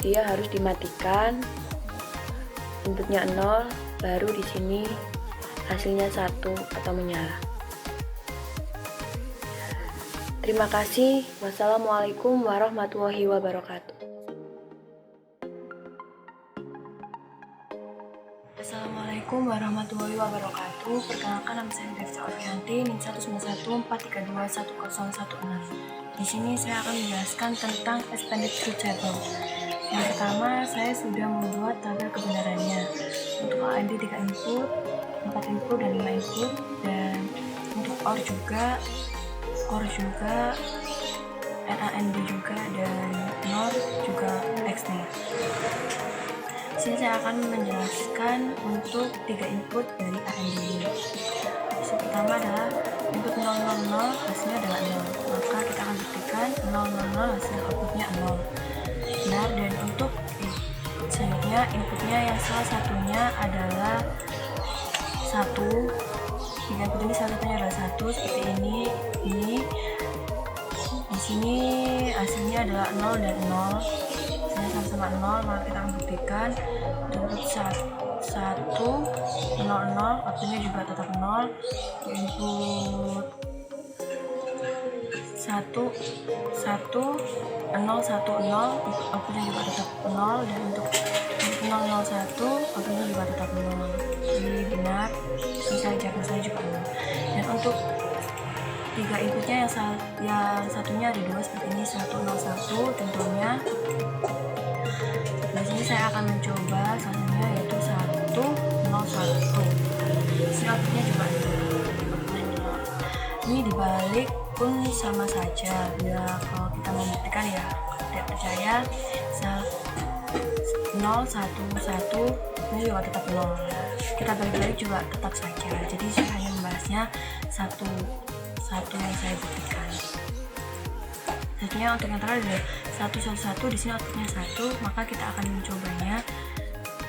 dia harus dimatikan, inputnya 0, baru di sini hasilnya 1 atau menyala. Terima kasih. Wassalamualaikum warahmatullahi wabarakatuh. Assalamualaikum warahmatullahi wabarakatuh. Perkenalkan, nama saya Devta Orianti, NIM 19143210116. Di sini saya akan menjelaskan tentang expanded truth table. Yang pertama, saya sudah membuat tabel kebenarannya. Untuk AND 3 input, 4 input, dan 5 input. Dan untuk OR juga, NAND juga, dan NOR juga XNOR. Di sini saya akan menjelaskan untuk 3 input dari AND ini. Yang pertama adalah input 000, hasilnya adalah 0. Maka kita akan buktikan 000 hasil outputnya 0. Benar. Dan untuk selanjutnya inputnya yang salah satunya adalah 1. Jika input ini salah satunya adalah 1 seperti ini. Di sini hasilnya adalah 0 dan 0. Hasilnya sama-sama 0, maka kita akan buktikan input 1 0 outputnya juga tetap 0. Input 1 0 1 0 outputnya juga tetap 0, dan untuk 0 0 1 outputnya juga tetap 0. Jadi benar, saya juga 0. Dan untuk 3 inputnya yang satunya ada 2 seperti ini, 1 0 1 tentunya. Di sini saya akan mencoba satunya yaitu 1 0 1. Sini outputnya juga 0. Ini dibalik pun sama saja. Bila kalau kita membuktikan ya tidak percaya, 0 1 1 ini juga tetap 0. Kita balik-balik juga tetap saja. Jadi saya hanya membahasnya satu yang saya buktikan. Selanjutnya untuk yang terakhir adalah 1 1 1, di sini outputnya 1, maka kita akan mencobanya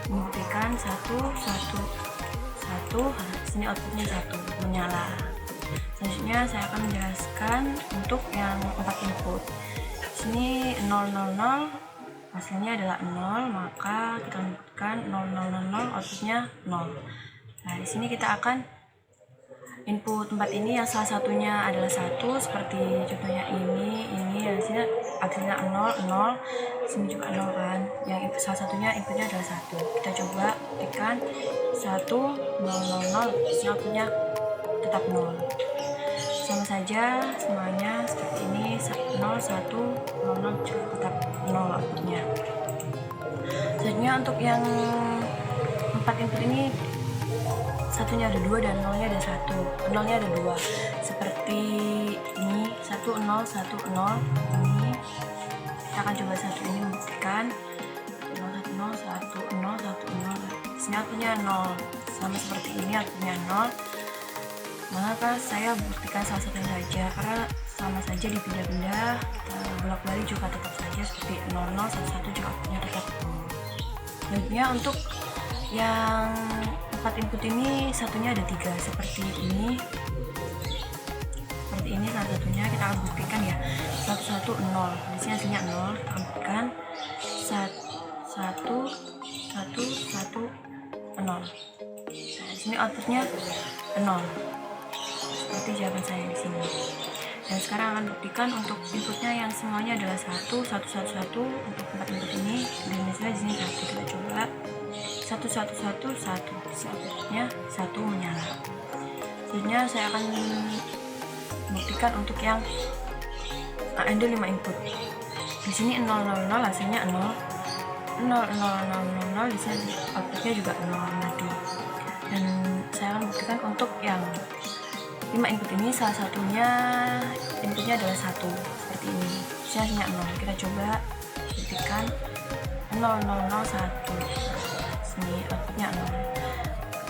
membuktikan 1 1 1, di sini outputnya 1 menyala. Selanjutnya saya akan menjelaskan untuk yang 4 input. Di sini 0 0 0 hasilnya adalah 0, maka kita membuktikan 0 0 0 0 outputnya 0. Nah, di sini kita akan input 4 ini yang salah satunya adalah 1, seperti contohnya ini hasilnya 0, 0, sini juga 0 kan, yang salah satunya inputnya adalah 1. Kita coba ketikkan 1, 0, 0, 0, outputnya tetap 0. Sama saja semuanya seperti ini, 0, 1, 0, 0 juga tetap 0 outputnya. Selanjutnya untuk yang 4 input ini, satunya ada 2 dan nolnya ada 1, nolnya ada 2, seperti ini 1, 0, 1, 0. Ini kita akan coba satu ini membuktikan 0, 1, 0, 1, 0, 1, 0. Sini outputnya 0, sama seperti ini outputnya 0. Maka saya buktikan salah satunya saja, karena sama saja dipindah-pindah, bolak-balik juga tetap saja seperti 0, 0, 1, 1 juga outputnya tetap 0. Selanjutnya untuk yang 4 input ini satunya ada 3, seperti ini salah satunya. Kita akan buktikan ya, 1, 1, 0, di sini hasilnya 0. Kita akan buktikan 1, 1, 1, 0. Nah, di sini outputnya 0, seperti jawaban saya di sini. Dan sekarang akan buktikan untuk inputnya yang semuanya adalah 1, 1, 1, 1 untuk 4 input ini, dan misalnya di sini 1. Kita coba 1, 1, 1, 1, outputnya 1 menyala. Selanjutnya saya akan buktikan untuk yang AND 5 input. Di sini 0, 0, 0, hasilnya 0, 0, 0, 0, 0, 0, di sini outputnya juga 0 nanti. Dan saya akan buktikan untuk yang 5 input ini, salah satunya inputnya adalah 1, seperti ini. Hasilnya 0. Kita coba buktikan 0, 0, 0, 1. Sini outputnya 0.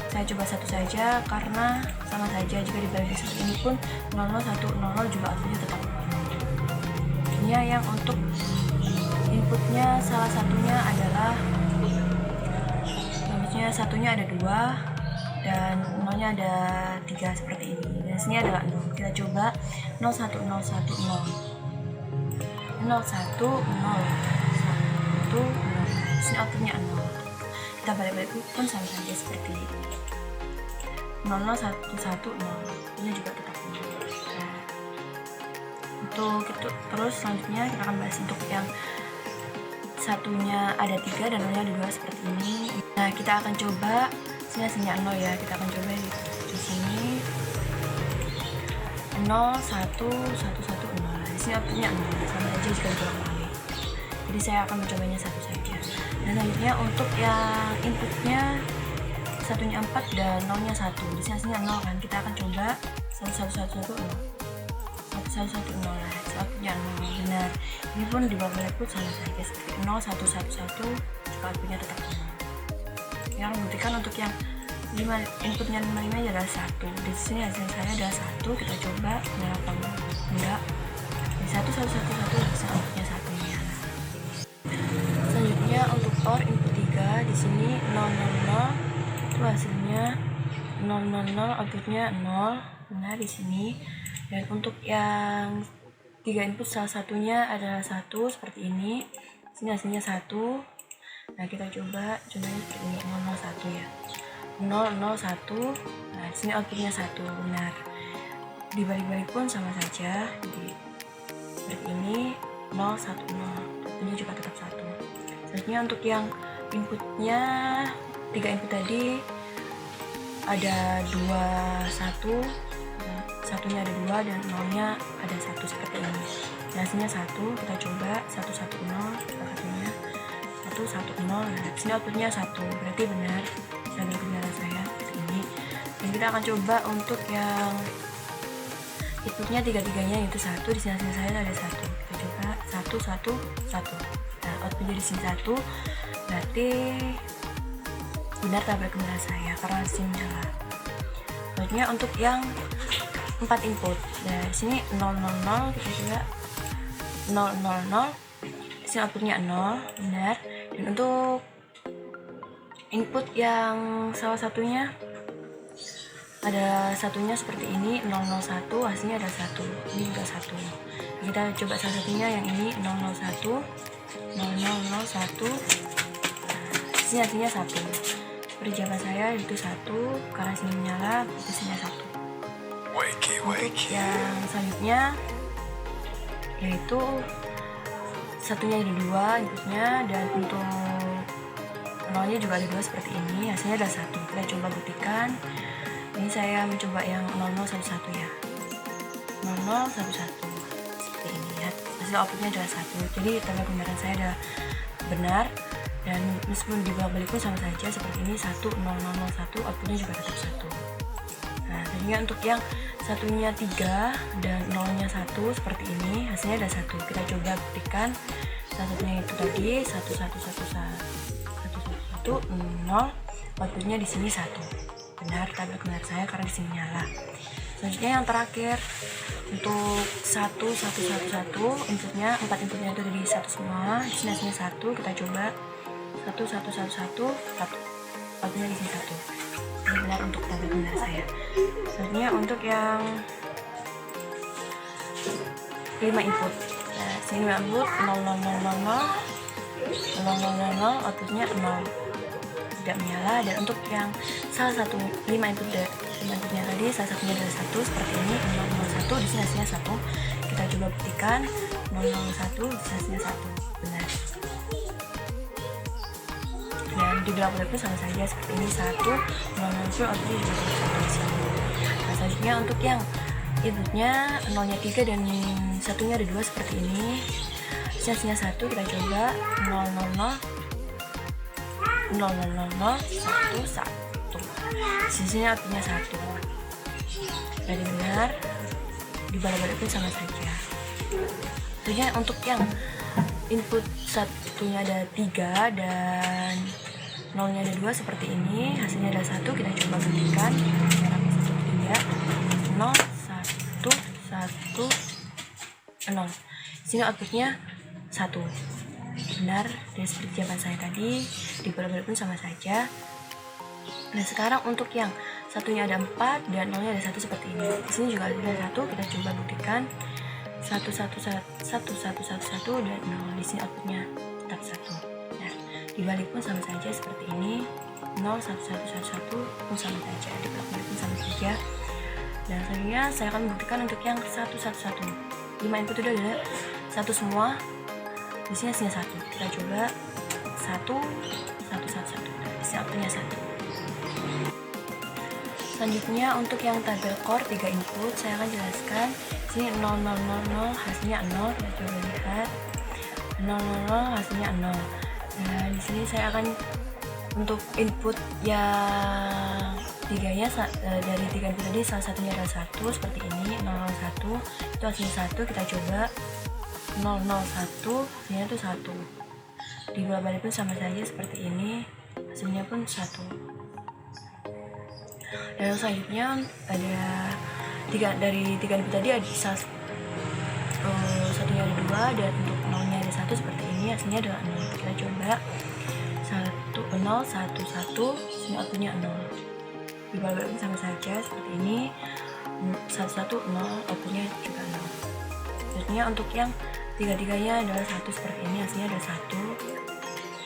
Saya coba satu saja karena sama saja, jika dibagi seperti ini pun 0, 0, 1, 0, 0 juga outputnya tetap 0. Ini yang untuk inputnya salah satunya adalah, inputnya satunya ada 2 dan nolnya ada 3 seperti ini, dan sini adalah 0. Kita coba 0, 1, 0, 1, 0, 0, 1, 0, 1, 0. Sini outputnya 0. Kita balik-balik pun sama saja seperti 0, 0, 1, 1, 0. Ini juga tetap 0. Nah, untuk itu terus selanjutnya kita akan bahas untuk yang satunya ada 3 dan nolnya ada 2 seperti ini. Nah, kita akan coba sini hasilnya 0 ya. Kita akan coba di sini 0, 1, 1, 1, 0. Di sini outputnya 0, sama aja jika diulang-ulangi. Jadi saya akan mencobanya satu saja. Dan selanjutnya untuk yang inputnya satunya 4 dan nolnya 1, di sini hasilnya 0 kan. Kita akan coba 1, 1, 1, 1, 0, 1, 1, 1, 0. Nah, outputnya 0, benar. Ini pun di bawah pun sama saja seperti 0, 1, 1, 1, juga outputnya tetap 0. Yang membuktikan untuk yang 5 inputnya 5 adalah 1. Di sini hasil saya adalah 1. Kita coba nyala apa enggak. 1, 1, 1, 1, hasil outputnya 1 nyala. Selanjutnya untuk OR input 3, di sini 0, 0, 0, itu hasilnya 0, 0, 0, outputnya 0. Benar di sini. Dan untuk yang 3 input salah satunya adalah 1 seperti ini. Sini hasilnya 1. Nah, kita coba contohnya seperti ini, 0, 0, 1 ya. 0, 0, 1. Nah, di sini outputnya 1. Benar. Dibalik-balik pun sama saja. Jadi seperti ini 0, 1, 0. Ini juga tetap 1. Selanjutnya untuk yang inputnya 3 input tadi ada 2, 1. Satunya ada 2 dan nolnya ada 1 seperti ini. Hasilnya 1. Kita coba 1, 1, 0. Kita satunya 1, 1, 0. Nah, sini outputnya 1. Berarti benar. Saya benar saya seperti ini. Dan kita akan coba untuk yang inputnya 3-3-nya itu 1. Di sini hasil saya ada 1. Kita coba 1, 1, 1. Nah, outputnya di sini 1. Berarti benar tabel kebenaran saya karena sini salah. Selanjutnya untuk yang 4 input. Nah, di sini 0, 0, 0. Kita coba 0, 0, 0. Di sini outputnya 0. Benar. Dan untuk input yang salah satunya ada satunya seperti ini 001, hasilnya ada 1. Ini juga 1. Kita coba salah satunya yang ini 001, 0001. Sini hasilnya 1. Seperti jawaban saya itu 1, karena sini menyala, itu hasilnya 1. Untuk yang selanjutnya yaitu satunya ada 2 inputnya, dan untuk nolnya juga ada 2 seperti ini, hasilnya ada 1. Kita coba buktikan. Ini saya mencoba yang 0011 ya, 0011 seperti ini ya, hasil outputnya adalah 1. Jadi tanda pembayaran saya adalah benar, dan meskipun dibolak-balik pun sama saja seperti ini, 10001 outputnya juga tetap 1. Nah, selanjutnya untuk yang satunya 3 dan nolnya 1 seperti ini, hasilnya ada 1. Kita coba buktikan. Satunya itu tadi 11110, outputnya di sini 1. Benar, tabel kebenaran saya karena di sini nyala. Selanjutnya yang terakhir untuk 1111, inputnya 4 inputnya itu dari 1 semua, di sini hasilnya 1. Kita coba 1111, outputnya di sini 1. Ini benar untuk tabel kebenaran saya. Selanjutnya untuk yang 5 input. Nah, sini 5 input 0000, outputnya 0, tidak menyala. Dan untuk yang salah satu 5 inputnya tadi, salah satunya adalah 1 seperti ini, 001, di sini hasilnya 1. Kita coba buktikan. 001, di sini hasilnya 1, benar. Dan di belakang pun sama saja seperti ini, 1, 000, outputnya juga 1 di sini. Nah, selanjutnya untuk yang inputnya nolnya 3 dan satunya ada 2 seperti ini, hasilnya 1. Kita coba 0000111, sisinya artinya 1. Jadi benar, dibalik-balik pun sama saja. Tentunya untuk yang input satunya ada 3 dan nolnya ada 2 seperti ini, hasilnya ada 1. Kita coba buktikan. 0, 1, 1, 0. Sini outputnya 1. Benar, dan seperti jawaban saya tadi, dibalik-balik pun sama saja. Nah, sekarang untuk yang satunya ada 4 dan nolnya ada 1 seperti ini. Di sini juga ada 1. Kita coba buktikan. 1111 dan 0. Di sini outputnya tetap 1. Nah, dibalik pun sama saja seperti ini. 01111 pun sama saja, dibalik pun sama saja. Dan selanjutnya saya akan buktikan untuk yang 111. 5 input itu adalah 1 semua. Di sini hasilnya 1. Kita coba 1111. Di sini outputnya 1. Selanjutnya untuk yang tabel core 3 input, saya akan jelaskan. Sini 0000, hasilnya 0. Kita coba lihat. 000, hasilnya 0. Nah, di sini saya akan untuk input yang tiganya, dari 3 input tadi salah satunya ada 1 seperti ini, 001, itu hasilnya 1. Kita coba 001, hasilnya itu 1. Dibolak-balik pun sama saja seperti ini, hasilnya pun 1. Dan selanjutnya ada dari 3 input tadi ada satunya ada 2 dan untuk nolnya ada 1 seperti ini, hasilnya adalah 0. Kita coba 011, sini outputnya 0. Dibalik sama saja seperti ini, 110, outputnya juga 0. Selanjutnya untuk yang tiga-tiganya adalah 1 seperti ini, hasilnya ada 1,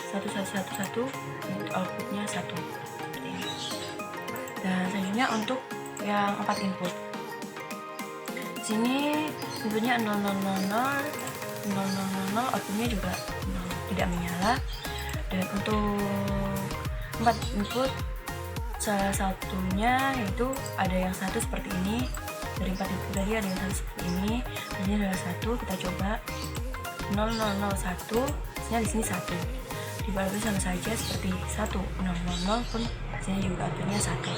1111, outputnya 1 seperti ini. Dan selanjutnya untuk yang 4 input, sini inputnya 000, outputnya juga 0, tidak menyala. Dan untuk 4 input, salah satunya yaitu ada yang 1 seperti ini. Dari 4 input tadi ada yang 1 seperti ini, ini adalah 1. Kita coba 0001, hasilnya di sini 1. Dibalik sama saja seperti 1, 000 pun hasilnya juga outputnya 1.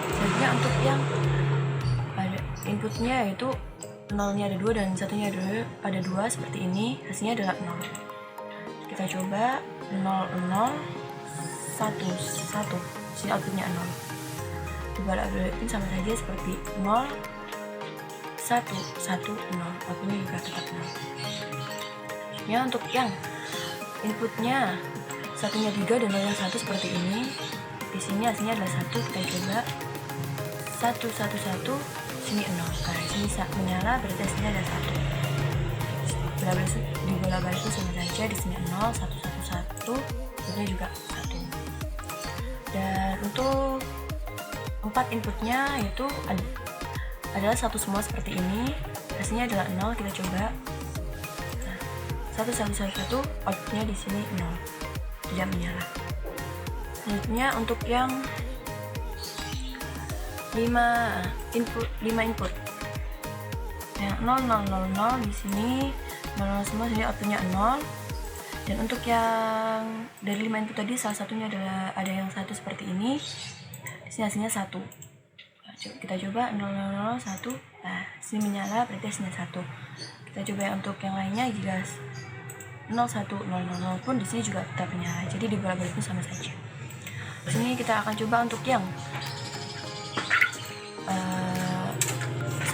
Selanjutnya untuk yang ada inputnya yaitu nolnya ada 2 dan satunya ada 2 seperti ini, hasilnya adalah 0. Kita coba 0011, sini outputnya 0. Dibalik-balikin sama saja seperti 0110, outputnya juga tetap 0. Ya, untuk yang inputnya satunya 3 dan nolnya 1 seperti ini, di sini hasilnya adalah 1. Kita coba 111, sini 0. Nah, sini menyala, berarti hasilnya ada 1. Dibolak-balik sama saja, di sini 0, 111, outputnya juga 1. Dan untuk 4 inputnya itu ada adalah satu semua seperti ini, hasilnya adalah 0. Kita coba. Nah, 1 outputnya di sini 0, tidak menyala. Selanjutnya untuk yang 5 input yang 0 0 0 0 di sini 0 semua, jadi outputnya 0. Dan untuk yang dari 5 input tadi, salah satunya adalah ada yang satu seperti ini, di sini hasilnya 1. Nah, kita coba 0 0 0 1. Nah, sini menyala, berarti hasilnya 1. Kita coba yang untuk yang lainnya, jika 0 1 0 0 0 pun di sini juga tetap menyala, jadi dibolak-balik pun sama saja. Di sini kita akan coba untuk yang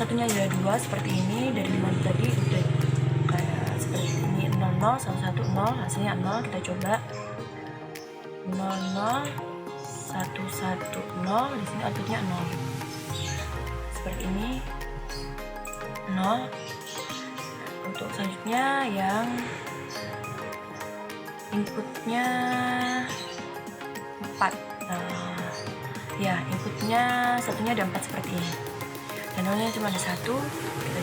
satunya ada 2 seperti ini. Dari 5 tadi udah kayak seperti ini, 0 0 1 1 0, hasilnya 0. Kita coba 0 0 1 1 0, di sini outputnya 0 seperti ini, 0. Untuk selanjutnya yang inputnya 4, ya inputnya satunya ada 4 seperti ini, dan nolnya cuma ada 1. Kita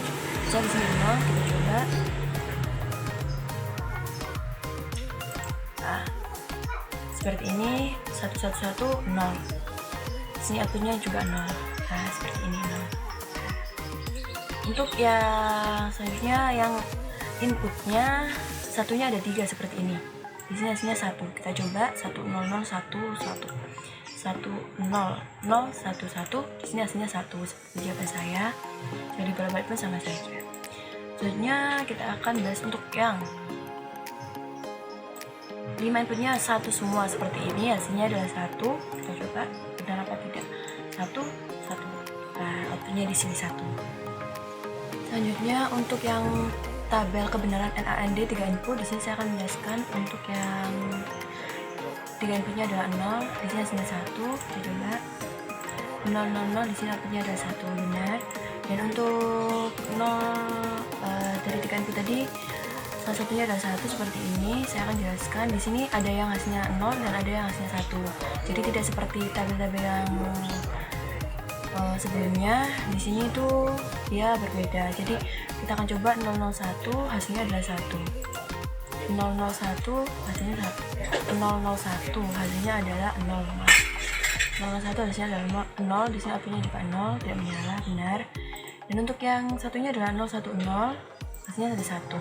coba di sini 0. Kita coba. Nah, seperti ini, 1 1 1 0. Di sini outputnya juga 0. Nah, seperti ini 0. Untuk yang selanjutnya yang inputnya satunya ada 3 seperti ini. Di sini hasilnya 1. Kita coba 1 0 0 1 1 1 0 0 1 1. Di sini hasilnya 1 seperti jawaban saya. Jadi bolak-balik pun sama saja. Selanjutnya kita akan bahas untuk yang 5 inputnya 1 semua seperti ini, hasilnya adalah 1. Kita coba benar apa tidak. 1 1. Nah, outputnya di sini 1. Selanjutnya untuk yang tabel kebenaran NaND 3 input, di sini saya akan menjelaskan untuk yang 3 inputnya adalah 0, di sini hasilnya 1. Kita coba 0 0 0, di sini outputnya adalah 1, benar. Dan untuk 0 dari 3 input tadi, salah satunya adalah 1 seperti ini. Saya akan jelaskan. Di sini ada yang hasilnya 0 dan ada yang hasilnya 1. Jadi tidak seperti tabel-tabel yang sebelumnya. Di sini tuh dia berbeda. Jadi kita akan coba 001, hasilnya adalah 1. 001 hasilnya 1. 001 hasilnya adalah 0. 001 hasilnya adalah 0. Di sini outputnya juga 0, tidak menyala, benar. Dan untuk yang satunya adalah 010, hasilnya ada 1.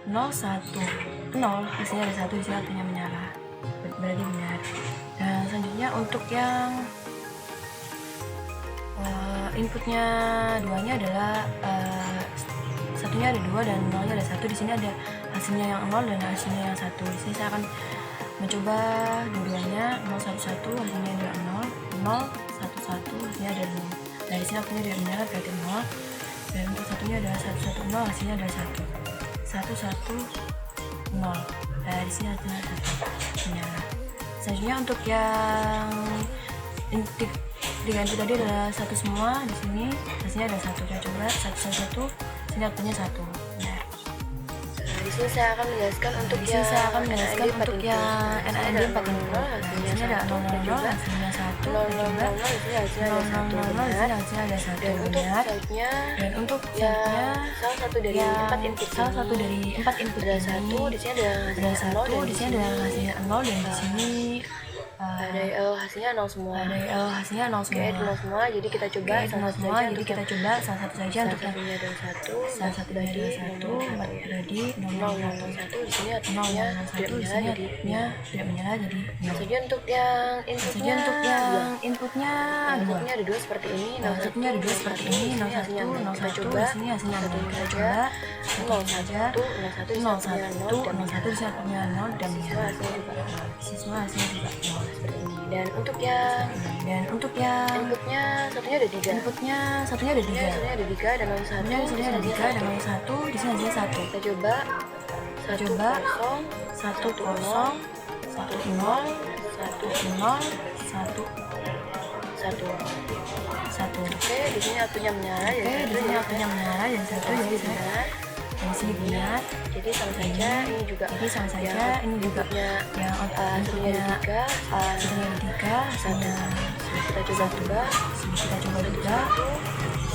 010 hasilnya ada 1, di sini outputnya menyala, berarti benar. Dan selanjutnya untuk yang inputnya 2-nya adalah satunya ada 2 dan 0-nya ada 1. Di sini ada hasilnya yang 0 dan hasilnya yang 1. Di sini saya akan mencoba dua-duanya. 011 hasilnya adalah 0, 011 hasilnya ada 0. Nah, di sini outputnya tidak menyala, berarti 0. Dan untuk satunya adalah 110, hasilnya adalah 1. 110. Nah, di sini hasilnya 1 menyala. Selanjutnya untuk yang input 3 input tadi adalah 1 semua. Di sini hasilnya ada 1. Kita coba 111, sini outputnya 1. Benar. Di sini saya akan menjelaskan untuk yang NaND 4 input. Di sini ada 000, hasilnya 1. Kita coba 000, di sini hasilnya ada 1. Benar. Dan untuk selanjutnya salah satu dari 4 input ada 1, di sini ada 1, di sini ada hasilnya 0, dan di sini ada hasilnya 0 semua. ada hasilnya 0 semua. Oke, 0 semua. Jadi kita coba salah satu saja untuk yang satunya adalah 1. salah satunya adalah 1. Berarti 001 di sini artinya tidak 001 di menyala, sini jadi artinya tidak menyala, jadi 0. saja untuk yang Saja untuk yang inputnya 2. inputnya ada 2 seperti ini. Outputnya ada 2 seperti ini, 01, 01. Di sini hasilnya 0. Kita coba 0 saja. 01 di sini 01 di sini artinya 0 dan menyala. siswa hasilnya juga 0 Siswa hasilnya juga 0 seperti ini. Dan untuk yang inputnya satunya ada 3. inputnya satunya ada 3. Satunya ada 3 dan 01. Sebenarnya di sini ada 3 dan 1. Di sini hasilnya 1. Kita coba 10 1. Oke, di sini outputnya menyala. Oke, di sini outputnya menyala dan 1, jadi benar. Di sini benar. Jadi sama saja ini juga. Jadi sama saja ini juga yang satunya ada 3. satunya ada 3, hasilnya Kita coba juga. kita coba juga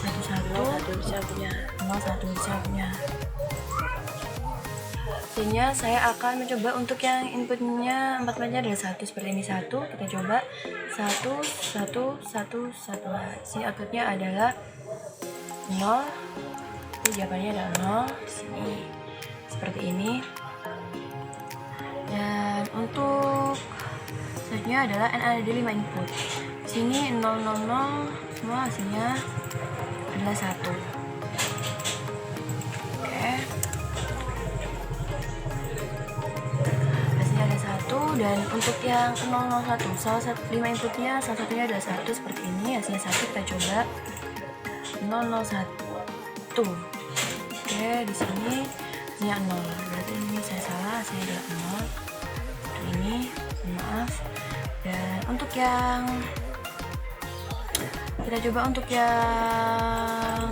1 1. 1 saya punya. 01 saya punya. Selanjutnya saya akan mencoba untuk yang inputnya 4 adalah 1 seperti ini. 1 kita coba 1 1 1 1. Sini outputnya adalah 0. Ini jawabannya adalah 0 di sini seperti ini. Dan untuk selanjutnya adalah n ada 5 input. Di sini 0 0 0 semua hasilnya adalah 1. Oke. Hasilnya ada 1 dan untuk yang 001 salah satu 5 inputnya salah satunya adalah 1 seperti ini. Hasilnya 1 kita coba 001. Oke, di sini hasilnya 0. Berarti ini saya salah, hasilnya adalah 0. Ini maaf. Dan untuk yang kita coba untuk yang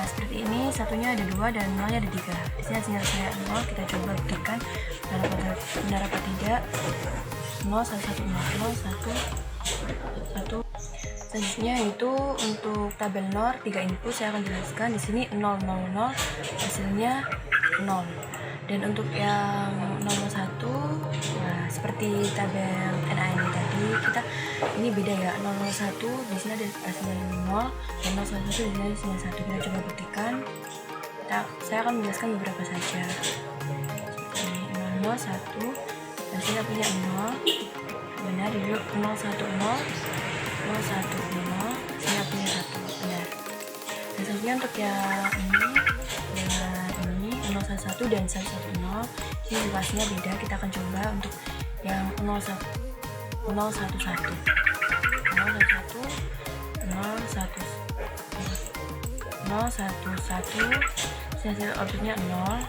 seperti ini, satunya ada 2 dan 0-nya ada 3. Di sini hasilnya saya 0. Kita coba buktikan benar apa tidak. 0 1 1 0 0 1 1. Selanjutnya itu untuk tabel NOR 3 input saya akan jelaskan. Di sini 0 0 0 hasilnya 0. Dan untuk yang 001 nah, seperti tabel NaN tadi kita ini beda ya. 001 di sini ada hasilnya 0 dan 011 di sini ada hasilnya 1. Kita coba buktikan. Saya akan menjelaskan beberapa saja. Ini 001 hasilnya punya 0. Benar, di 010 010 hasilnya punya 1. Benar. Dan selanjutnya untuk yang ini dengan ini 011 dan 110 ini lokasinya beda. Kita akan coba untuk yang 011 hasil outputnya 0.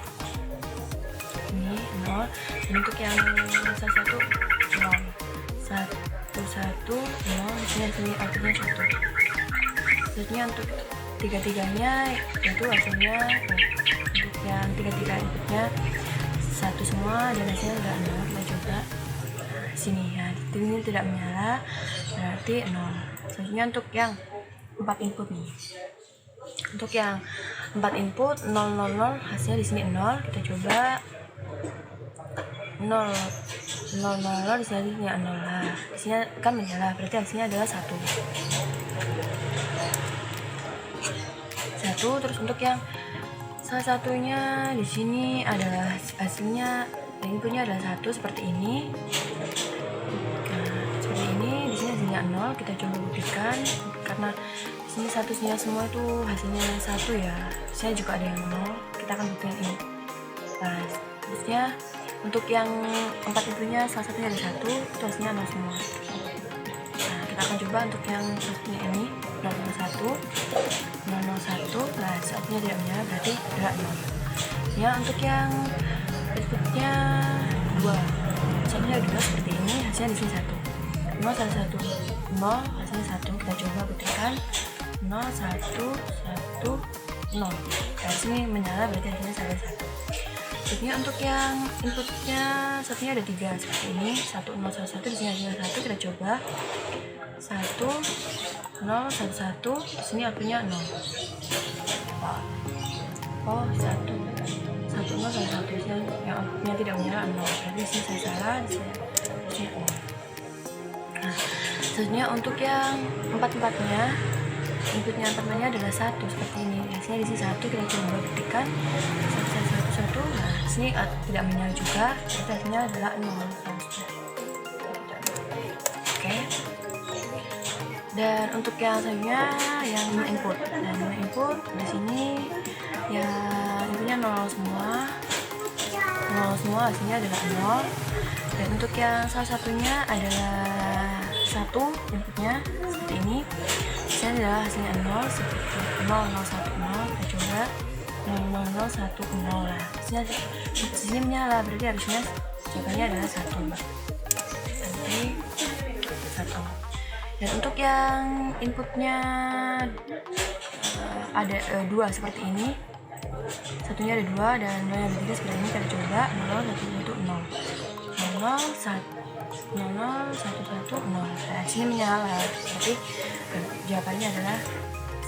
Ini 0. Dan untuk yang 11 0 di sini hasilnya outputnya 1. Selanjutnya untuk tiga-tiganya itu hasilnya untuk yang tiga-tiga inputnya 1 semua dan hasilnya enggak 0. Kita coba sini ya, ini tidak menyala berarti 0. Selanjutnya untuk yang 4 input nih. Untuk yang 4 input 0 0 0 hasilnya di sini 0. Kita coba 0 0 0 0 di sini 0 lah. Di sini kan menyala berarti hasilnya adalah 1. Terus untuk yang salah satunya di sini adalah hasilnya inputnya adalah 1 seperti ini. Nah, seperti ini di sini hasilnya 0. Kita coba buktikan karena di sini satunya semua itu hasilnya 1 ya. Saya juga ada yang 0. Kita akan buktikan ini. Nah, terusnya untuk yang 4 inputnya salah satunya ada 1 itu hasilnya 0 semua. Nah, kita akan coba untuk yang satunya ini 001 nah saatnya tidak menyala berarti adalah 0 ya. Untuk yang inputnya 2 saatnya 2 seperti ini hasilnya di sini 1 0 1 1 0 hasilnya 1. Kita coba buktikan 0 1 1 0 nah sini menyala berarti hasilnya ada 1. Selanjutnya untuk yang inputnya satunya ada 3 seperti ini 1 0 1 1 di sini hasilnya 1. Kita coba 1 0 1 1 di sini outputnya 0. Oh 1 1 0 1 1 yang outputnya tidak menyala 0 berarti di sini saya salah, di sini 0. Nah selanjutnya untuk yang 4-4-nya inputnya 4-4-nya adalah 1 seperti ini. Hasilnya di sini 1. Kita coba buktikan 1 1 1 1. Nah di sini tidak menyala juga berarti hasilnya adalah 0 selanjutnya. Oke. Dan untuk yang selanjutnya yang 5 input. Dan 5 input di sini ya inputnya 0 semua. 0 semua hasilnya adalah 0. Dan untuk yang salah satunya adalah 1 inputnya seperti ini. Hasilnya adalah hasilnya 0 seperti 0 0 1 0. Kita coba 0 0 0 1 0 lah. Hasilnya di sini menyala berarti harusnya jawabannya adalah 1. Nanti 1. Dan untuk yang inputnya ada 2 seperti ini. Satunya ada 2 dan 2 ada 3 seperti ini. Kita coba 0 1 1 0 0 1 0 1 1 0. Nah, sini menyala. Berarti jawabannya adalah 1.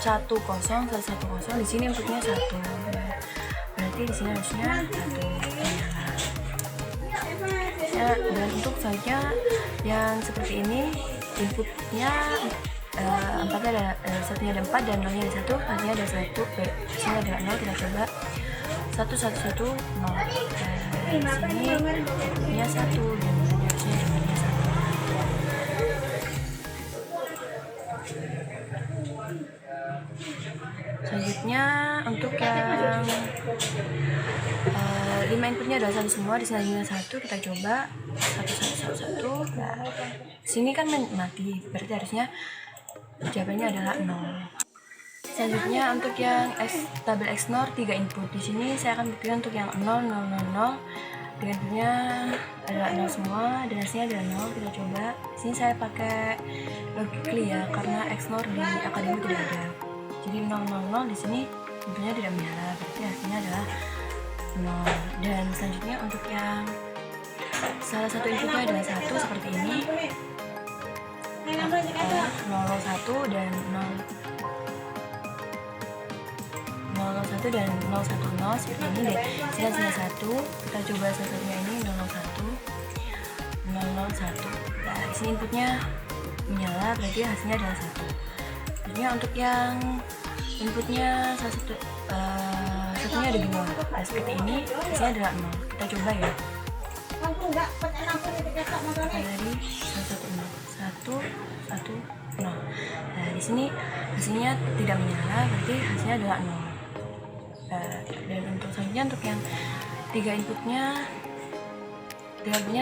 satu kosong. Di sini inputnya 1. Berarti di sini harusnya 1. Ya, dan untuk saja yang seperti ini inputnya 4 ada satunya ada 4 dan 0 nya ada 1, hasilnya ada 1, hasilnya ada 0. Kita coba 1 1 1 0. Di sini inputnya 1 dan harusnya inputnya 1. Selanjutnya untuk yang 5 inputnya adalah 1 semua, di sini hanya 1. Kita coba 1 1 1 1. Nah, sini kan mati, berarti harusnya jawabannya adalah 0. Selanjutnya untuk yang tabel XNOR 3 input. Di sini saya akan buktikan untuk yang 0 0 0 0. Dengan inputnya adalah 0 semua dan hasilnya adalah 0. Kita coba. Di sini saya pakai logically ya, karena XNOR di akademi tidak ada. Jadi 0 0 0 di sini inputnya tidak menyala, berarti hasilnya adalah 0. Dan selanjutnya untuk yang salah satu inputnya adalah 1 seperti ini, 0 1 dan 0 1 dan 0 1 0 seperti ini deh. Sini hasilnya 1. Kita coba salah satunya ini 0 1 0 0 1. Nah, di sini inputnya menyala, berarti hasilnya adalah 1. Selanjutnya untuk yang inputnya salah satu satunya ada 2. Nah, seperti ini hasilnya adalah 0. Kita coba ya. Dari 1 1 0. Nah, di sini hasilnya tidak menyala, berarti hasilnya adalah 0. Dan untuk selanjutnya untuk yang 3 inputnya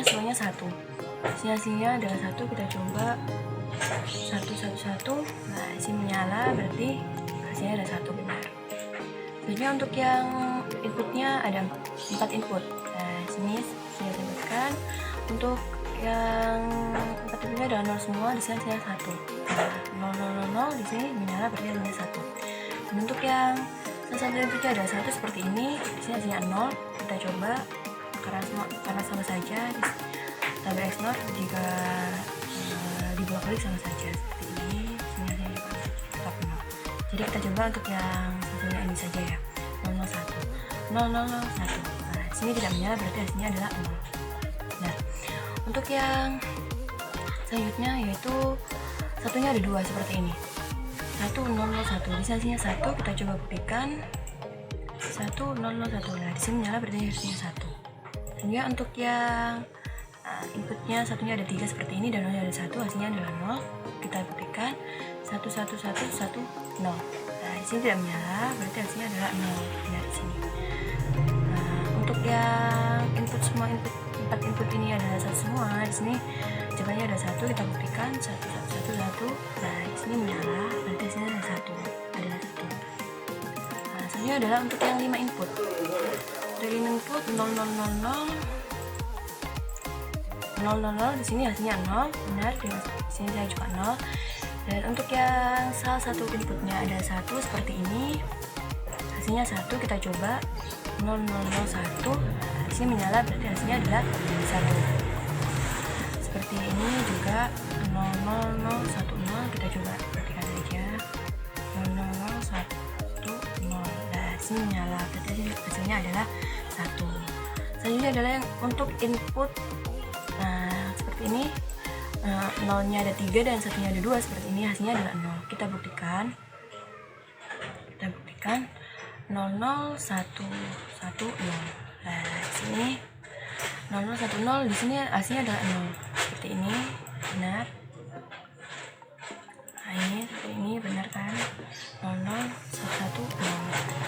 semuanya 1. Hasilnya adalah 1. Kita coba 1 1 1. Nah, di sini menyala, berarti hasilnya ada 1 benar. Selanjutnya untuk yang inputnya ada 4 input. Nah, di sini saya sebutkan untuk yang 4 inputnya ada 0 semua, di sini hasilnya 1. Nah, 0 0 0 0 di sini menyala, berarti hasilnya 1. Dan untuk yang salah satu inputnya ada 1 seperti ini, di sini hasilnya 0. Kita coba karena sama saja tabel XNOR jika dibolak-balik sama saja seperti ini, sini hasilnya tetap 0. Jadi kita coba untuk yang satunya ini saja ya, 0 0 1 0 0 0 1. Nah, sini tidak menyala, berarti hasilnya adalah 0. Nah, untuk yang selanjutnya yaitu satunya ada 2 seperti ini, 1 0 0 1. Di sini hasilnya 1. Kita coba buktikan 1 0 0 1. Nah, di sini menyala, berarti hasilnya 1. Sehingga untuk yang inputnya satunya ada 3 seperti ini dan nolnya ada 1, hasilnya adalah 0. Kita buktikan 1 1 1 1 0. Nah, di sini tidak menyala, berarti hasilnya adalah 0. Nah, di sini. Nah, untuk yang input semua 4 input ini adalah 1 semua. Di sini jawabannya ada 1. Kita buktikan 1 1 1 1. Nah, di sini menyala, berarti hasilnya ada 1. Adalah 1. Nah, selanjutnya adalah untuk yang 5 input. Dari 5 input 0 0 0 0 0 0 0, di sini hasilnya 0, benar. Di sini saya juga 0. Dan untuk yang salah satu inputnya ada 1 seperti ini, hasilnya 1. Kita coba 0 0 0 1. Di sini menyala, berarti hasilnya adalah 1. Seperti ini juga 0 0 0 1 0. Kita coba buktikan saja 0 0 0 1 0. Nah, di sini menyala, berarti hasilnya adalah 1. Selanjutnya adalah yang untuk input. Nah, seperti ini, 0-nya ada 3 dan satunya ada 2 seperti ini, hasilnya adalah 0. Kita buktikan 0 0 1 1 0. Nah, di sini 0 0 1 0, di sini hasilnya adalah 0 seperti ini, benar. Nah, ini seperti ini, benar kan? 0 0 1 1 0.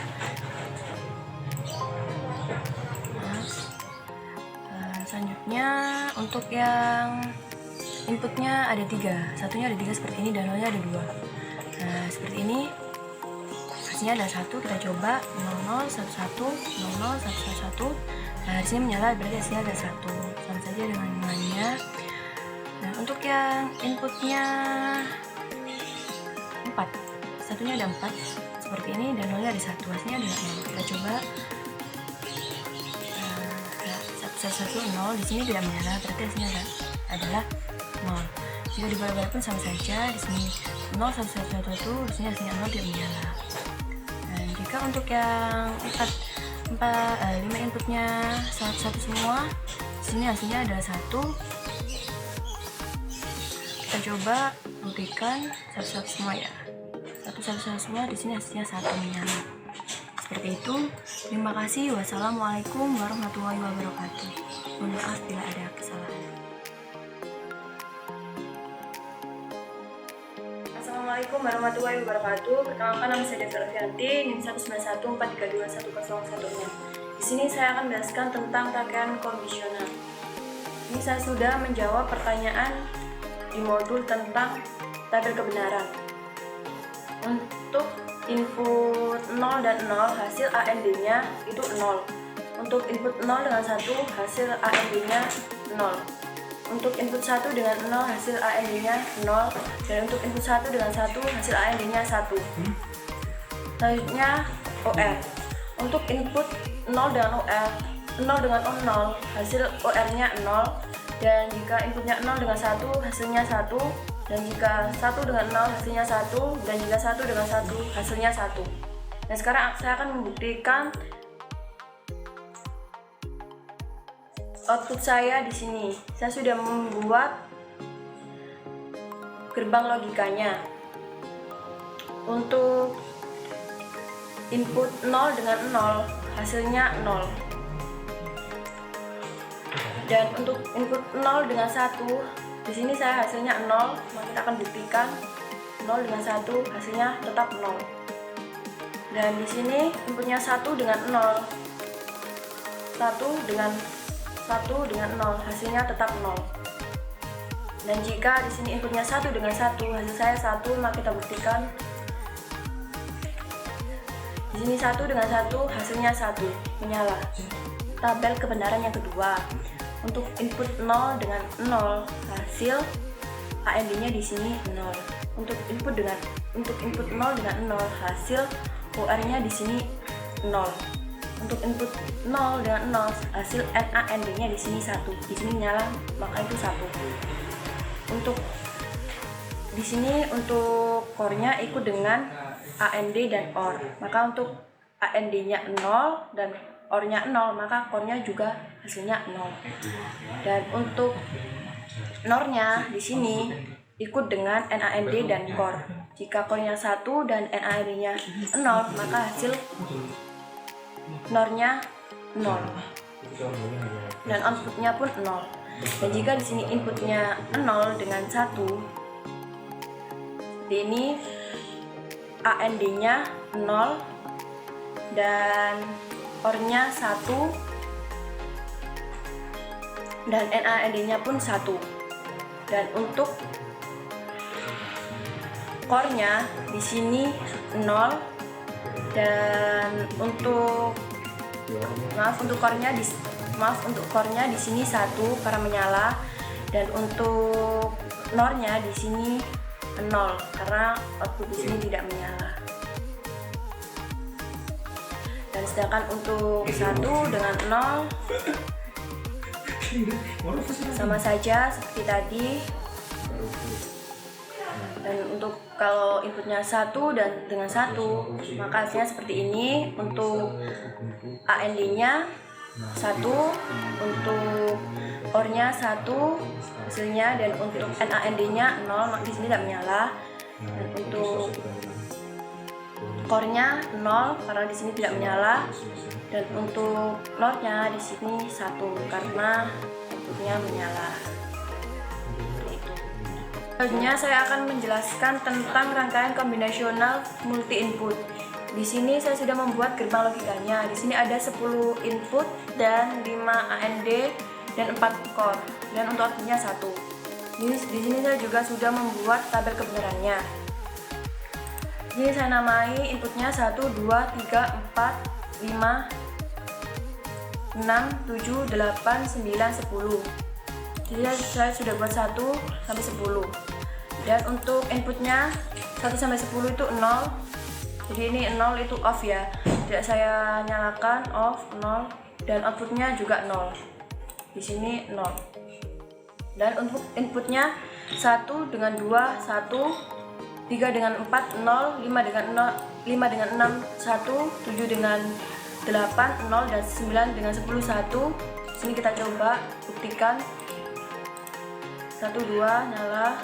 Selanjutnya untuk yang inputnya ada 3, satunya ada 3 seperti ini dan nolnya ada 2. Nah, seperti ini harusnya ada 1, kita coba 00 11 00 111. Nah, di sini menyala berarti hasilnya ada 1. Sama saja dengan nilainya. Nah, untuk yang inputnya 4, satunya ada 4 seperti ini, dan nolnya ada 1, hasilnya ada 0. Kita coba 110, di sini tidak menyala berarti hasilnya adalah 0. Jika dibalik pun sama saja, di sini 0 111, di sini hasilnya 0, tidak menyala. Dan jika untuk yang 5 inputnya 1 semua, di sini hasilnya adalah 1. Kita coba buktikan 1 semua ya. 1 semua, di sini hasilnya 1 menyala. Seperti itu. Terima kasih. Wassalamualaikum warahmatullahi wabarakatuh. Mohon maaf bila ada kesalahan. Assalamualaikum warahmatullahi wabarakatuh. Perkenalkan, nama saya Devi Alfianti, NIM 19143210116. Di sini saya akan menjelaskan tentang rangkaian kondisional. Ini saya sudah menjawab pertanyaan di modul tentang tabel kebenaran. Untuk input 0 dan 0, hasil AND-nya itu 0. Untuk input 0 dengan 1, hasil AND-nya 0. Untuk input 1 dengan 0, hasil AND-nya 0. Dan untuk input 1 dengan 1, hasil AND-nya 1. Selanjutnya OR. Untuk input 0 dengan OR, 0 dengan 0, hasil OR-nya 0. Dan jika inputnya 0 dengan 1, hasilnya 1. Dan jika 1 dengan 0, hasilnya 1. Dan jika 1 dengan 1, hasilnya 1. Nah, sekarang saya akan membuktikan output saya di sini. Saya sudah membuat gerbang logikanya. Untuk input 0 dengan 0, hasilnya 0. Dan untuk input 0 dengan 1, di sini saya hasilnya 0, maka kita akan buktikan 0 dengan 1, hasilnya tetap 0. Dan di sini inputnya 1 dengan 0. 1 dengan 0, hasilnya tetap 0. Dan jika di sini inputnya 1 dengan 1, hasil saya 1, maka kita buktikan di sini 1 dengan 1, hasilnya 1, menyala. Tabel kebenaran yang kedua. Untuk input 0 dengan 0, hasil AND-nya di sini 0. Untuk input 0 dengan 0, hasil OR-nya di sini 0. Untuk input 0 dengan 0, hasil NAND-nya di sini 1. Di sini menyala, maka itu 1. Untuk di sini untuk core-nya ikut dengan AND dan OR. Maka untuk AND-nya 0 dan OR-nya 0, maka core-nya juga hasilnya 0. Dan untuk NOR-nya di sini ikut dengan NAND dan core. Jika core-nya 1 dan NAND-nya 0, maka hasil NOR-nya 0. Dan output-nya pun 0. Dan jika di sini inputnya 0 dengan 1, di ini AND-nya 0 dan OR-nya 1 dan NAND-nya pun 1. Dan untuk core-nya di sini 0 dan untuk core-nya di sini 1 karena menyala, dan untuk NOR-nya di sini 0 karena output di sini tidak menyala. Dan sedangkan untuk 1 dengan 0 sama saja seperti tadi. Dan untuk kalau inputnya 1 dan dengan 1, maka hasilnya seperti ini. Untuk AND-nya 1, untuk OR-nya 1 hasilnya, dan untuk NAND-nya 0, maka di sini tidak menyala. Dan untuk core-nya 0 karena di sini tidak menyala, dan untuk NOR-nya di sini 1 karena outputnya menyala. Selanjutnya saya akan menjelaskan tentang rangkaian kombinasional multi input. Di sini saya sudah membuat gerbang logikanya. Di sini ada 10 input dan 5 AND dan 4 core, dan untuk outputnya 1. Di sini saya juga sudah membuat tabel kebenarannya. Jadi saya namai inputnya 1, 2, 3, 4, 5, 6, 7, 8, 9, 10. Jadi saya sudah buat 1 sampai 10. Dan untuk inputnya 1 sampai 10 itu 0. Jadi ini 0 itu off ya. Tidak saya nyalakan, off 0, dan outputnya juga 0. Di sini 0. Dan untuk inputnya 1 dengan 2 1, 3 dengan 4 0, 5 dengan 0, 5 dengan 6 1, 7 dengan 8 0, dan 9 dengan 10 1. Sini kita coba buktikan. 1 2 nyala,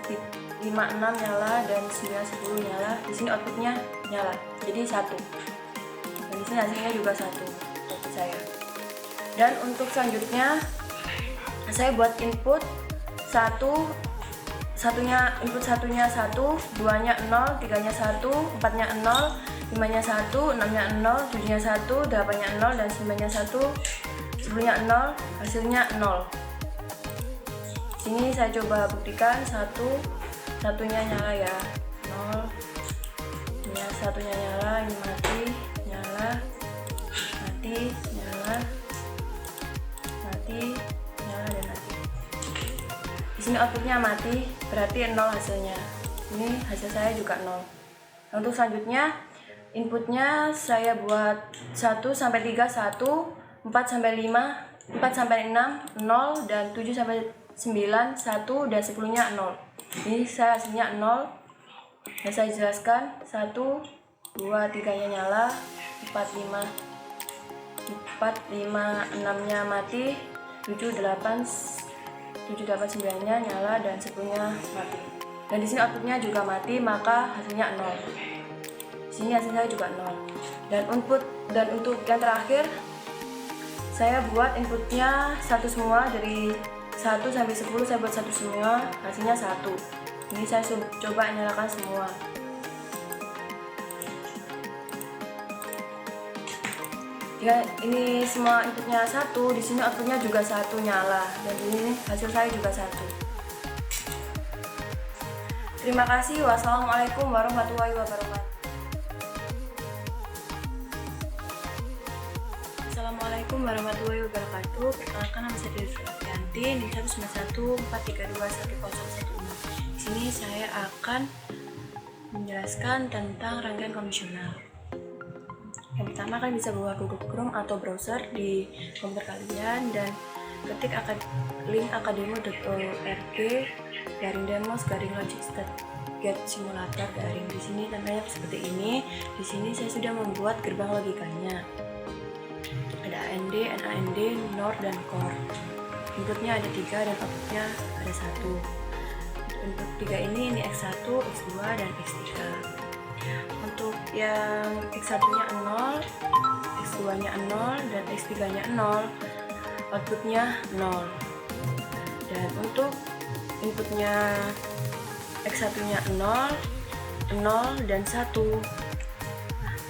5 6 nyala, dan 9 10 nyala. Di sini outputnya nyala. Jadi 1. Dan di sini hasilnya juga 1 output saya. Dan untuk selanjutnya saya buat input input satunya 1, 2-nya 0, 3-nya 1, 4-nya 0, 5-nya 1, 6-nya 0, 7-nya 1, 8-nya 0, dan 9-nya 1, 10-nya 0, hasilnya 0. Sini saya coba buktikan. Satunya nyala ya, 0, ini satunya nyala, ini mati, nyala, mati, nyala, mati, nyala, dan mati. Di sini outputnya mati, berarti 0 hasilnya. Ini hasil saya juga 0. Nah, untuk selanjutnya inputnya saya buat 1 sampai 3 1, 4 sampai 5, 4 sampai 6 0, dan 7 sampai 9 1, dan 10-nya 0. Ini saya hasilnya 0. Dan saya jelaskan. 1 2 3-nya nyala, 4 5 6-nya mati, 7 8 9-nya nyala, dan 10-nya mati. Dan di sini outputnya juga mati, maka hasilnya 0. Di sini hasil saya juga 0. Dan untuk yang terakhir saya buat inputnya 1 semua, dari 1 sampai 10 saya buat 1 semua, hasilnya 1. Ini saya coba nyalakan semua. Jika ini semua inputnya 1, di sini outputnya juga 1 nyala, dan ini hasil saya juga 1. Terima kasih. Wassalamualaikum warahmatullahi wabarakatuh. Assalamualaikum warahmatullahi wabarakatuh. Perkenalkan, nama saya Dewi Fianti, NIM 19143210116. Di sini saya akan menjelaskan tentang rangkaian konvensional. Yang pertama, kalian bisa buka Google Chrome atau browser di komputer kalian dan ketik link akademo.org/demos/logic.get simulator garing. Di sini tandanya seperti ini. Di sini saya sudah membuat gerbang logikanya. Ada AND, NAND, NOR, dan CORE. Inputnya ada 3 dan outputnya ada 1. Untuk input 3 ini X1, X2, dan X3. Untuk yang X1-nya 0, X2-nya 0, dan X3-nya 0, outputnya 0. Dan untuk inputnya X1-nya 0, 0, dan 1,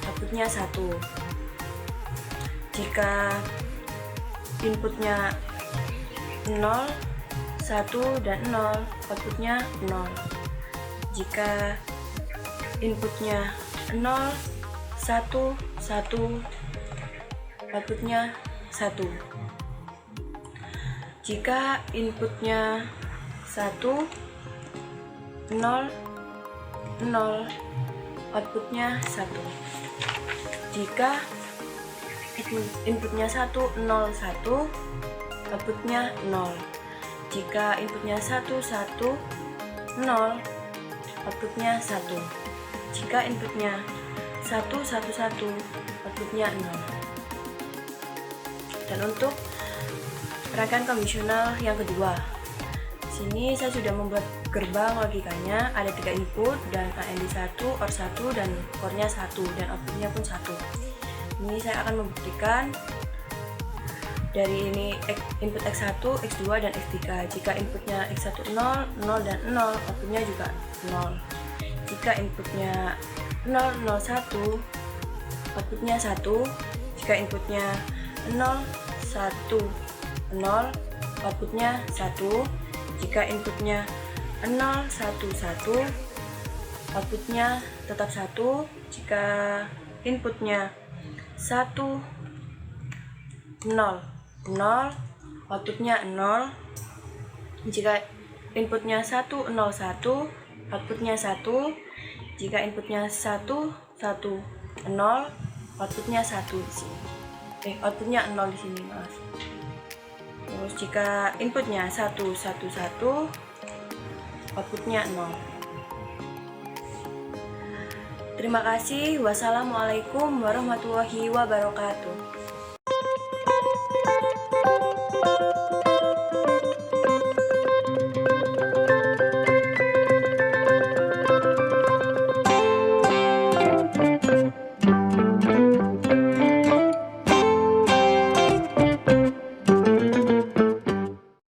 outputnya 1. Jika inputnya 0, 1, dan 0, outputnya 0. Jika inputnya 0, 1, 1, outputnya 1. Jika inputnya 1, 0, 0, outputnya 1. Jika inputnya 1, 0, 1, outputnya 0. Jika inputnya 1, 1, 0, outputnya 1. Jika inputnya 1, 1, 1, outputnya 0. Dan untuk rangkaian konvensional yang kedua, sini saya sudah membuat gerbang logikanya. Ada 3 input dan AND 1, OR 1, dan CORE-nya 1, dan outputnya pun 1. Ini saya akan membuktikan. Dari ini input X1, X2, dan X3. Jika inputnya X1 0, 0, dan 0, outputnya juga 0. Jika inputnya 0, 0, 1, outputnya 1. Jika inputnya 0, 1, 0, outputnya 1. Jika inputnya 0, 1, 1, outputnya tetap 1 jika inputnya 1 0 0, outputnya 0. Jika inputnya 1 0 1, outputnya 1. Jika inputnya 1 1 0, outputnya 1 di sini. Outputnya 0 di sini, maaf. Terus jika inputnya 1 1 1, outputnya 0. Terima kasih. Wassalamualaikum warahmatullahi wabarakatuh.